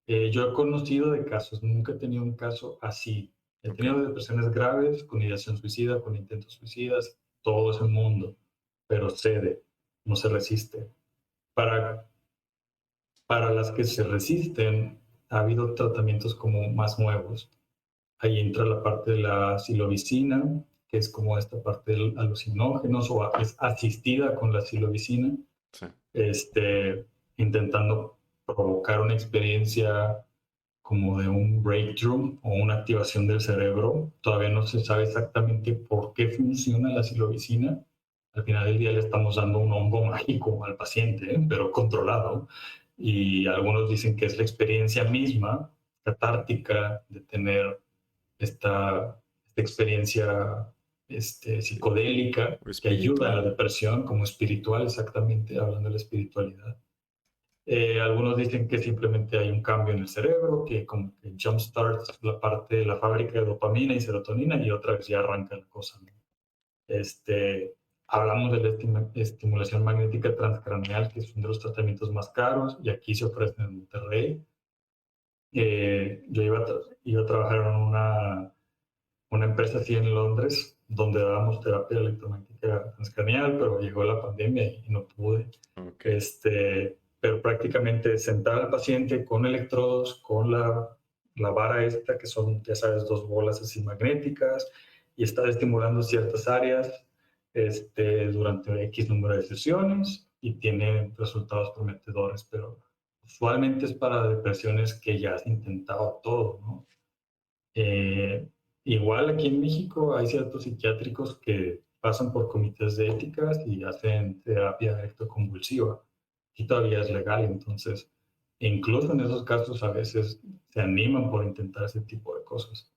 Yo he conocido de casos, nunca he tenido un caso así. He Ok, tenido depresiones graves con ideación suicida, con intentos suicidas, todo ese mundo, pero cede, no se resiste. Para, para las que se resisten, ha habido tratamientos como más nuevos. Ahí entra la parte de la silobicina, que es como esta parte de alucinógenos o es asistida con la silobicina. sí, este, intentando provocar una experiencia como de un breakthrough o una activación del cerebro. Todavía no se sabe exactamente por qué funciona la psilocibina. Al final del día le estamos dando un hongo mágico al paciente, pero controlado. Y algunos dicen que es la experiencia misma, catártica, de tener esta experiencia psicodélica O que ayuda a la espiritual. depresión, como espiritual, exactamente, hablando de la espiritualidad. Algunos dicen que simplemente hay un cambio en el cerebro, que como que jumpstarts la parte de la fábrica de dopamina y serotonina y otra vez ya arranca la cosa, ¿no? Este, Hablamos de la estimulación magnética transcraneal, que es uno de los tratamientos más caros y aquí se ofrece en Monterrey. Yo iba a trabajar en una empresa así en Londres, donde dábamos terapia electromagnética transcranial, pero llegó la pandemia y no pude. Ok. Pero prácticamente sentar al paciente con electrodos, con la vara esta, que son, ya sabes, dos bolas así magnéticas, y estar estimulando ciertas áreas durante X número de sesiones y tiene resultados prometedores, pero usualmente es para depresiones que ya has intentado todo, ¿no? Eh, Igual aquí en México hay ciertos psiquiátricos que pasan por comités de éticas y hacen terapia electroconvulsiva. Y todavía es legal, entonces, incluso en esos casos a veces se animan por intentar ese tipo de cosas.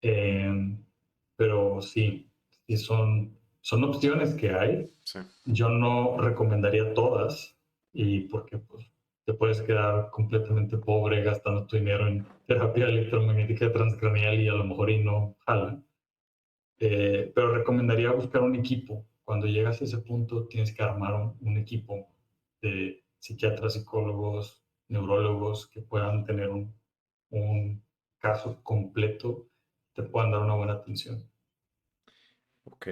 Eh, pero sí, sí son opciones que hay. Sí. Yo no recomendaría todas y porque pues, te puedes quedar completamente pobre gastando tu dinero en terapia electromagnética transcranial y a lo mejor y no jala. Pero recomendaría buscar un equipo. Cuando llegas a ese punto tienes que armar un equipo de psiquiatras, psicólogos, neurólogos que puedan tener un caso completo, te puedan dar una buena atención. Ok.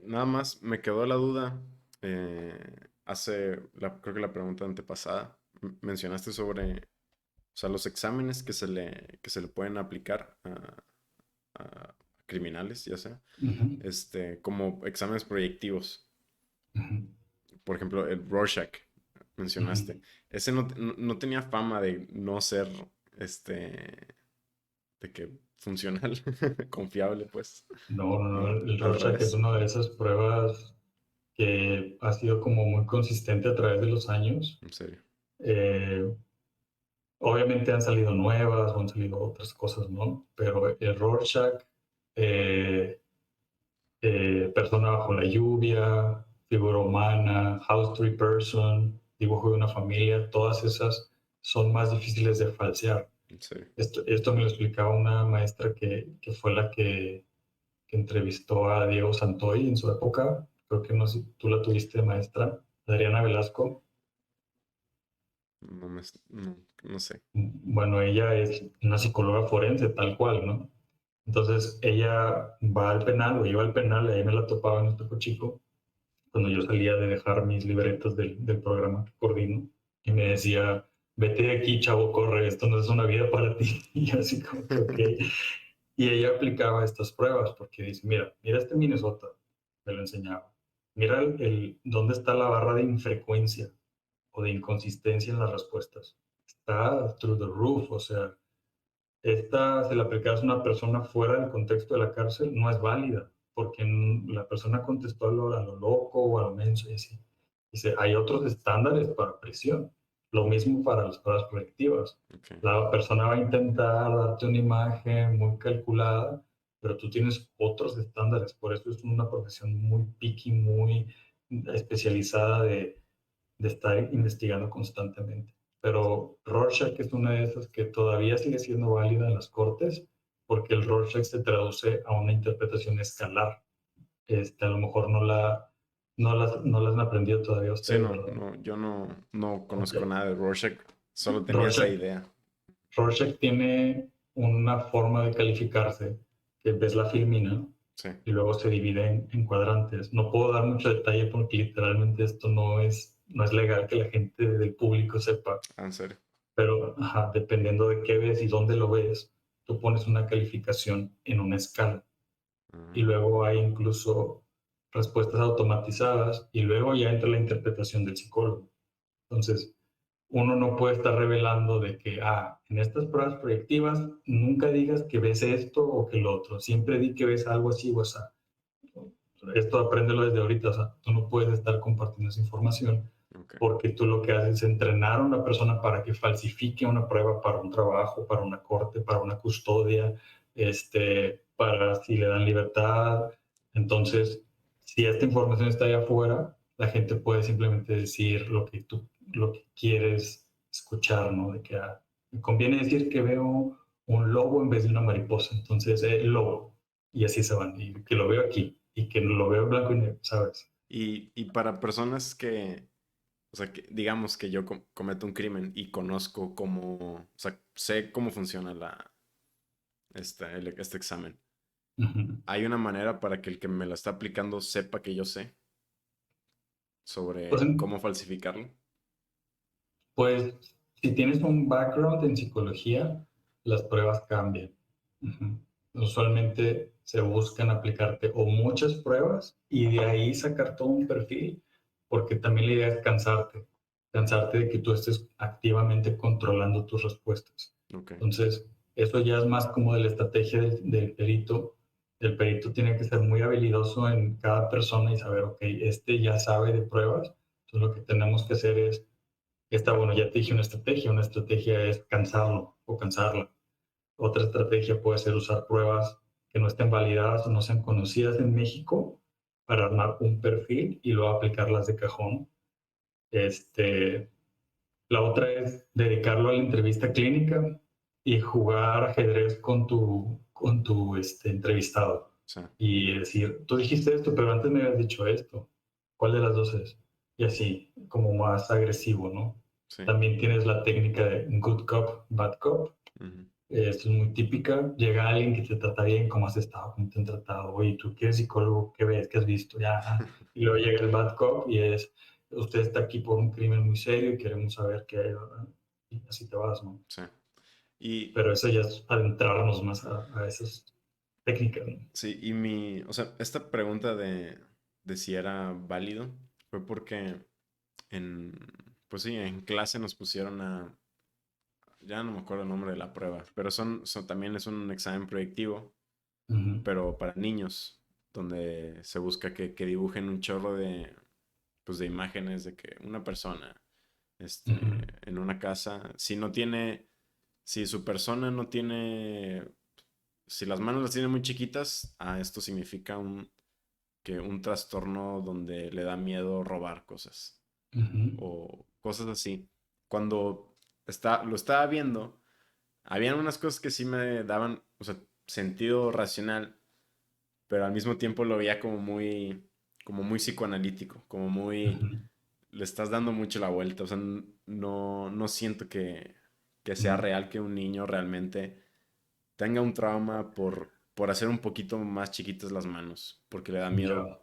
Nada más me quedó la duda. Creo que la pregunta antepasada, mencionaste sobre, o sea, los exámenes que se le pueden aplicar a criminales, ya sea, Ujú, como exámenes proyectivos. ujú, Por ejemplo, el Rorschach, ujú. mencionaste. Ese no tenía fama de no ser, este, de que funcional, confiable, pues. No, no, no, el Al Rorschach es revés. una de esas pruebas que ha sido como muy consistente a través de los años. En serio. Eh, Obviamente han salido nuevas o han salido otras cosas, ¿no? Pero el Rorschach, eh, Persona bajo la lluvia, Figura humana, House Tree Person, Dibujo de una familia, todas esas son más difíciles de falsear. En serio. Esto me lo explicaba una maestra que fue la que entrevistó a Diego Santoy en su época. Creo que no sé si tú la tuviste de maestra, Adriana Velasco. No sé. Bueno, ella es una psicóloga forense, tal cual, ¿no? Entonces ella va al penal o iba al penal, y ahí me la topaba en este Chico, cuando yo salía de dejar mis libretos del programa que coordino, y me decía, vete de aquí, chavo, corre, esto no es una vida para ti. Y yo así como que, ok. Y ella aplicaba estas pruebas porque dice, mira este Minnesota, me lo enseñaba. Mira dónde está la barra de infrecuencia o de inconsistencia en las respuestas. Está through the roof, o sea, esta, si la aplicas a una persona fuera del contexto de la cárcel, no es válida, porque la persona contestó a lo loco o a lo menso y así. Dice, hay otros estándares para prisión. Lo mismo para las pruebas colectivas. Ok. La persona va a intentar darte una imagen muy calculada, pero tú tienes otros estándares. Por eso es una profesión muy picky, muy especializada de estar investigando constantemente. Pero Rorschach es una de esas que todavía sigue siendo válida en las cortes porque el Rorschach se traduce a una interpretación escalar. A lo mejor no las han aprendido todavía Sí, ustedes, ¿verdad? yo no Ok. conozco nada de Rorschach. Solo tenía esa Rorschach, idea. Rorschach tiene una forma de calificarse que ves la filmina Sí. y luego se divide en cuadrantes. No puedo dar mucho detalle porque literalmente esto no es legal que la gente del público sepa, Ah, en serio. pero ajá, dependiendo de qué ves y dónde lo ves, tú pones una calificación en una escala. Y Ah, luego hay incluso respuestas automatizadas y luego ya entra la interpretación del psicólogo. Entonces, uno no puede estar revelando de que, en estas pruebas proyectivas nunca digas que ves esto o que lo otro, siempre di que ves algo así o así. Esto apréndelo desde ahorita, o sea, tú no puedes estar compartiendo esa información Ok. porque tú lo que haces es entrenar a una persona para que falsifique una prueba para un trabajo, para una corte, para una custodia, para si le dan libertad. Entonces, si esta información está allá afuera, la gente puede simplemente decir lo que quieres escuchar, ¿no? De que me conviene decir que veo un lobo en vez de una mariposa, entonces el lobo, y así se van, y que lo veo aquí, y que lo veo en blanco y negro, ¿sabes? Y para personas que, o sea, que digamos que yo cometo un crimen y conozco cómo, o sea, sé cómo funciona este examen. Ujú. ¿Hay una manera para que el que me lo está aplicando sepa que yo sé Pues, sobre cómo falsificarlo? Pues si tienes un background en psicología, las pruebas cambian. Ujú. Usualmente se buscan aplicarte o muchas pruebas y de ahí sacar todo un perfil, porque también la idea es Ujú. cansarte de que tú estés activamente controlando tus respuestas. Ok. Entonces, eso ya es más como de la estrategia del perito. El perito tiene que ser muy habilidoso en cada persona y saber, ok, este ya sabe de pruebas, entonces lo que tenemos que hacer es bueno, ya te dije una estrategia es cansarlo o cansarla. Otra estrategia puede ser usar pruebas que no estén validadas o no sean conocidas en México para armar un perfil y luego aplicarlas de cajón. Este, la otra es dedicarlo a la entrevista clínica y jugar ajedrez con tu entrevistado. Sí, Y decir, tú dijiste esto, pero antes me habías dicho esto. ¿Cuál de las dos es? Y así, como más agresivo, ¿no? sí. También tienes la técnica de good cop, bad cop. Ujú. Esto es muy típica. Llega alguien que te trata bien, ¿cómo has estado? ¿Cómo te han tratado? Oye, ¿tú qué eres psicólogo? ¿Qué ves? ¿Qué has visto? Ya. Y luego llega el bad cop y es, usted está aquí por un crimen muy serio y queremos saber qué hay, ¿verdad? Y así te vas, ¿no? Sí. Y Pero eso ya es adentrarnos más a esas técnicas, ¿no? sí, o sea, esta pregunta de si era válido fue porque en, pues sí, en clase nos pusieron ya no me acuerdo el nombre de la prueba, pero también es un examen proyectivo, Ujú, pero para niños, donde se busca que dibujen un chorro pues de imágenes de que una persona, ujú, en una casa, si su persona no tiene, si las manos las tiene muy chiquitas, esto significa que un trastorno donde le da miedo robar cosas ujú, o cosas así. Cuando lo estaba viendo, habían unas cosas que sí me daban, o sea, sentido racional, pero al mismo tiempo lo veía como muy psicoanalítico, como muy, ujú, le estás dando mucho la vuelta, o sea, no siento que sea ujú. real que un niño realmente tenga un trauma por hacer un poquito más chiquitas las manos, porque le da miedo Ya.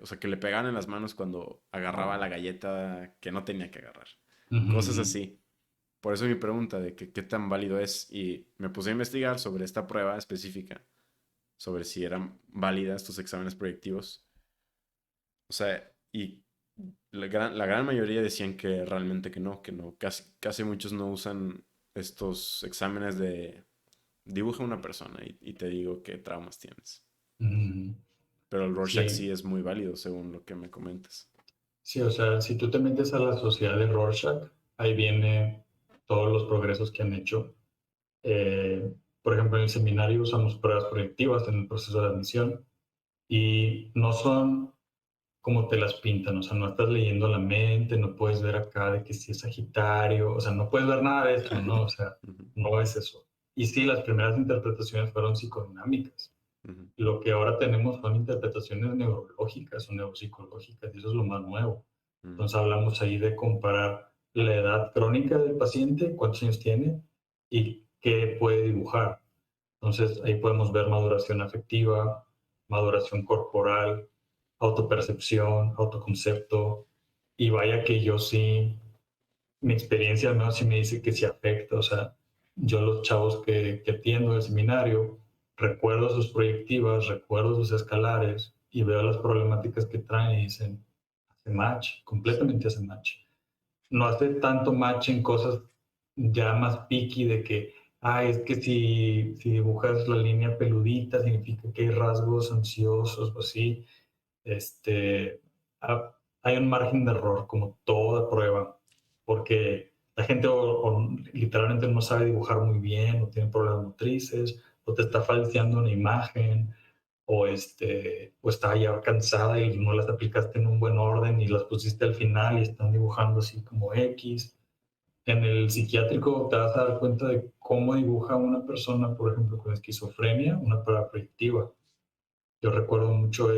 o sea, que le pegaran en las manos cuando agarraba la galleta que no tenía que agarrar. Ujú, Cosas ujú, así. Por eso mi pregunta de que qué tan válido es y me puse a investigar sobre esta prueba específica, sobre si eran válidas estos exámenes proyectivos. O sea, y la gran mayoría decían que realmente que no. Casi muchos no usan estos exámenes de dibuja una persona y te digo qué traumas tienes. ujú. Pero el Rorschach Sí, sí es muy válido según lo que me comentas. sí, o sea, si tú te metes a la sociedad de Rorschach, ahí viene todos los progresos que han hecho. Por ejemplo, en el seminario usamos pruebas proyectivas en el proceso de admisión y no son como te las pintan, o sea, no estás leyendo la mente, no puedes ver acá de que si es Sagitario, o sea, no puedes ver nada de eso, ¿no? O sea, Ujú, no es eso. Y sí, las primeras interpretaciones fueron psicodinámicas. ujú, Lo que ahora tenemos son interpretaciones neurológicas o neuropsicológicas, y eso es lo más nuevo. ujú, Entonces hablamos ahí de comparar la edad crónica del paciente, cuántos años tiene y qué puede dibujar. Entonces ahí podemos ver maduración afectiva, maduración corporal, autopercepción, autoconcepto. Y vaya que yo sí, mi experiencia al menos sí me dice que sí afecta. O sea, yo los chavos que atiendo en el seminario, recuerdo sus proyectivas, recuerdo sus escalares y veo las problemáticas que traen y dicen, hace match, completamente hace match. No hace tanto match en cosas ya más picky de que, es que si dibujas la línea peludita significa que hay rasgos ansiosos o así. Este, hay un margen de error, como toda prueba, porque la gente o literalmente no sabe dibujar muy bien, o tiene problemas motrices, o te está falseando una imagen, o está ya cansada y no las aplicaste en un buen orden y las pusiste al final y están dibujando así como X. En el psiquiátrico te vas a dar cuenta de cómo dibuja una persona, por ejemplo, con esquizofrenia, una prueba proyectiva. Yo recuerdo mucho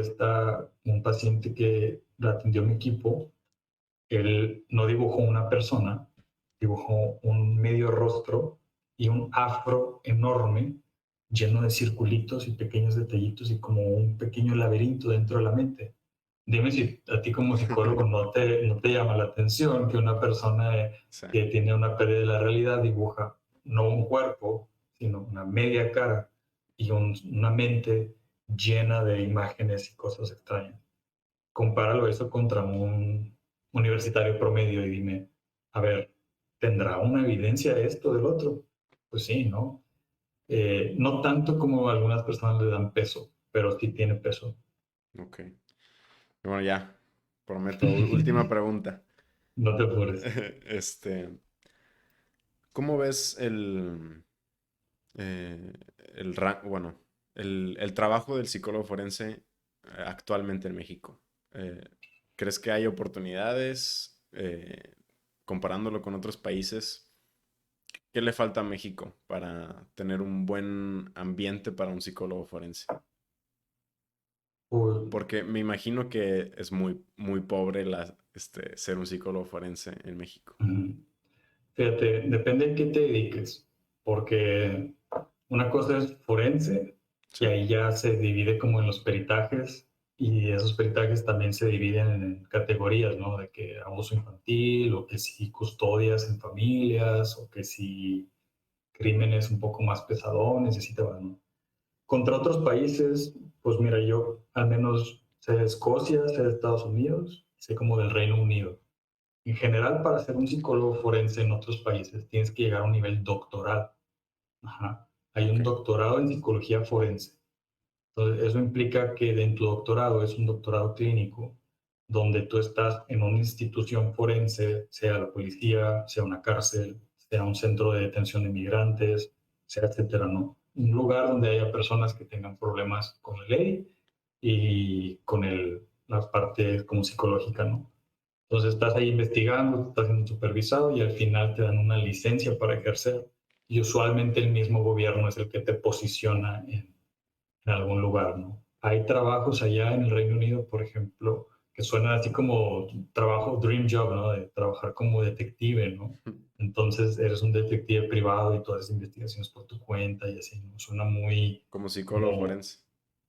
un paciente que la atendió mi equipo. Él no dibujó una persona, dibujó un medio rostro y un afro enorme, lleno de circulitos y pequeños detallitos y como un pequeño laberinto dentro de la mente. Dime si a ti como psicólogo no te llama la atención que una persona Sí. que tiene una pérdida de la realidad dibuja no un cuerpo, sino una media cara y una mente llena de imágenes y cosas extrañas. Compáralo eso contra un universitario promedio y dime, a ver, ¿tendrá una evidencia esto del otro? Pues sí, ¿no? No tanto como algunas personas le dan peso, pero sí tiene peso. Ok. Bueno, ya, prometo. Última pregunta. No te apures. Este, ¿Cómo ves eh, bueno, el trabajo del psicólogo forense actualmente en México? Eh, ¿Crees que hay oportunidades comparándolo con otros países? ¿Qué le falta a México para tener un buen ambiente para un psicólogo forense? Uy, Porque me imagino que es muy, muy pobre ser un psicólogo forense en México. ujú. Fíjate, depende de qué te dediques, porque una cosa es forense y Sí. ahí ya se divide como en los peritajes y esos peritajes también se dividen en categorías, ¿no? De que abuso infantil o que si custodias en familias o que si crímenes un poco más pesadones y así te van, ¿no? Contra otros países, pues mira, yo al menos sé de Escocia, sé de Estados Unidos, sé como del Reino Unido. En general, para ser un psicólogo forense en otros países, tienes que llegar a un nivel doctoral. Ajá. Hay Ok. un doctorado en psicología forense. Entonces, eso implica que en tu doctorado es un doctorado clínico, donde tú estás en una institución forense, sea la policía, sea una cárcel, sea un centro de detención de migrantes, sea etcétera, ¿no? Un lugar donde haya personas que tengan problemas con la ley y con la parte como psicológica, ¿no? Entonces estás ahí investigando, estás siendo supervisado y al final te dan una licencia para ejercer. Y usualmente el mismo gobierno es el que te posiciona en algún lugar, ¿no? Hay trabajos allá en el Reino Unido, por ejemplo, que suenan así como trabajo, dream job, ¿no? De trabajar como detective, ¿no? Entonces eres un detective privado y tú haces investigaciones por tu cuenta y así, ¿no? Suena muy Como psicólogo como forense.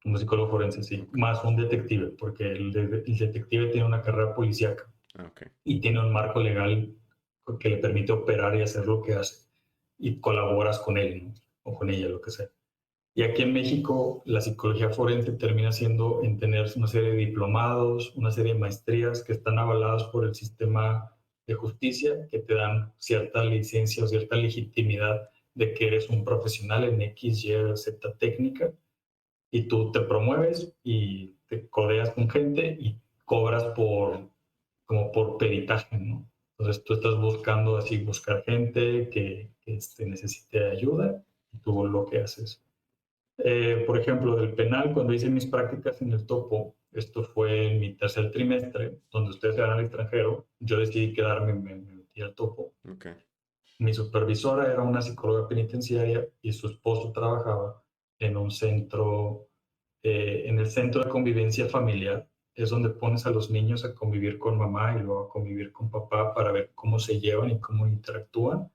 un psicólogo forense, sí, Ok. más un detective, porque el detective tiene una carrera policíaca Ah, ok. y tiene un marco legal que le permite operar y hacer lo que hace y colaboras con él, ¿no? O con ella, lo que sea. Y aquí en México la psicología forense termina siendo en tener una serie de diplomados, una serie de maestrías que están avaladas por el sistema de justicia, que te dan cierta licencia o cierta legitimidad de que eres un profesional en X, Y, Z técnica y tú te promueves y te codeas con gente y cobras como por peritaje, ¿no? Entonces tú estás buscando así, buscar gente que necesite ayuda y tú lo que haces. Por ejemplo, del penal, cuando hice mis prácticas en el Topo, esto fue en mi tercer trimestre, donde ustedes se van al extranjero, yo decidí quedarme, me metí al Topo. Ok. Mi supervisora era una psicóloga penitenciaria y su esposo trabajaba en un centro, en el centro de convivencia familiar. Es donde pones a los niños a convivir con mamá y luego a convivir con papá para ver cómo se llevan y cómo interactúan,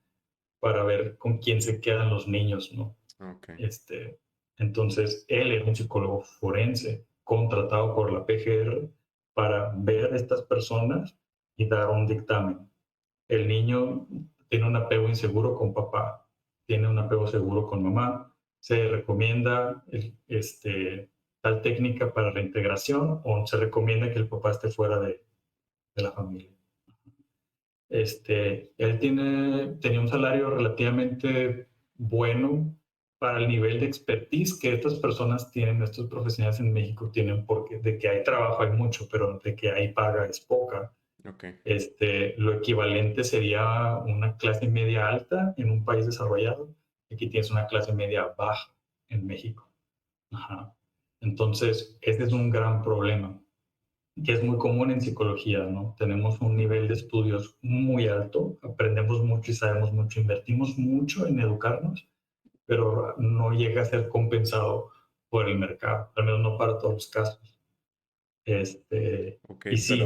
para ver con quién se quedan los niños, ¿no? Ok. Este, entonces, él era un psicólogo forense contratado por la PGR para ver a estas personas y dar un dictamen. El niño tiene un apego inseguro con papá, tiene un apego seguro con mamá, se recomienda tal técnica para reintegración o se recomienda que el papá esté fuera de la familia. Él tenía un salario relativamente bueno para el nivel de expertise que estas personas tienen, estos profesionales en México tienen, porque de que hay trabajo hay mucho, pero de que hay paga es poca. Ok, Lo equivalente sería una clase media alta en un país desarrollado. Aquí tienes una clase media baja en México. Ajá. Entonces, este es un gran problema que es muy común en psicología, ¿no? Tenemos un nivel de estudios muy alto, aprendemos mucho y sabemos mucho, invertimos mucho en educarnos, pero no llega a ser compensado por el mercado, al menos no para todos los casos. ok, Y sí,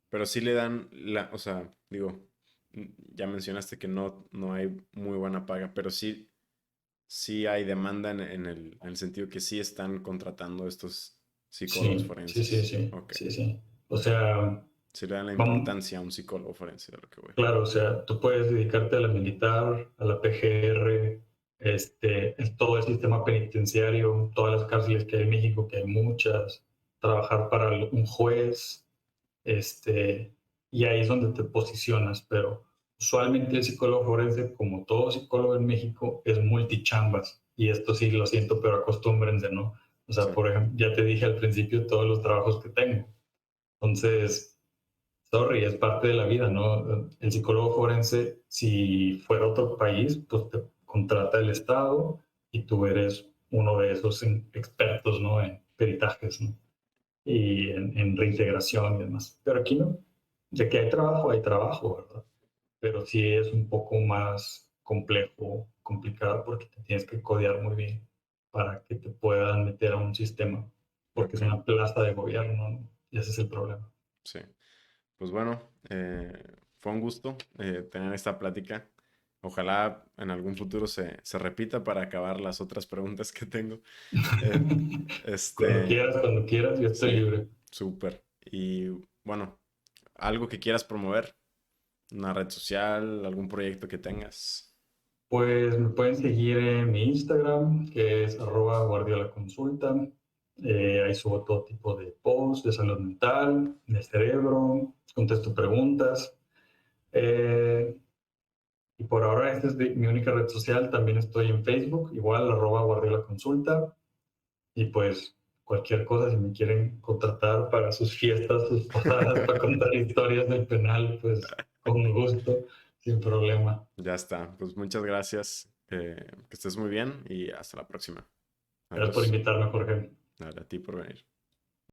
pero sí le dan o sea, digo, ya mencionaste que no hay muy buena paga, pero sí hay demanda en el sentido que sí están contratando estos psicólogos sí, sí, sí, forenses. sí, Ok. sí, sí. O sea, Sí le dan la vamos, importancia a un psicólogo forense, de lo que voy. claro, o sea, tú puedes dedicarte a la militar, a la PGR, todo el sistema penitenciario, todas las cárceles que hay en México, que hay muchas, trabajar para un juez, este, y ahí es donde te posicionas, pero usualmente el psicólogo forense, como todo psicólogo en México, es multichambas, y esto sí lo siento, pero acostúmbrense, ¿no? O Sí, sea, por ejemplo, ya te dije al principio todos los trabajos que tengo, entonces sorry, es parte de la vida, ¿no? El psicólogo forense, si fuera otro país, pues te contrata el Estado y tú eres uno de esos expertos, ¿no? En peritajes, ¿no? Y en reintegración y demás. Pero aquí no. De que hay trabajo, ¿verdad? Pero sí es un poco más complejo, complicado, porque te tienes que codear muy bien para que te puedan meter a un sistema, porque ok, es una plaza de gobierno, ¿no? Y ese es el problema. sí. Pues bueno, fue un gusto tener esta plática. Ojalá en algún futuro se repita para acabar las otras preguntas que tengo. Eh, este, Cuando quieras, yo estoy sí, libre. súper. Y bueno, algo que quieras promover, una red social, algún proyecto que tengas. Pues me pueden seguir en mi Instagram, que es @guardiolaconsulta. Ahí subo todo tipo de posts de salud mental, de cerebro, contesto preguntas. Eh, y por ahora esta es mi única red social. También estoy en Facebook, igual @guardiolaconsulta. Y pues cualquier cosa, si me quieren contratar para sus fiestas, sus posadas, para contar historias del penal, pues con gusto, sin problema. Ya está. Pues muchas gracias. Que estés muy bien y hasta la próxima. Gracias por Adiós. invitarme, Jorge. Nada, a ti por venir.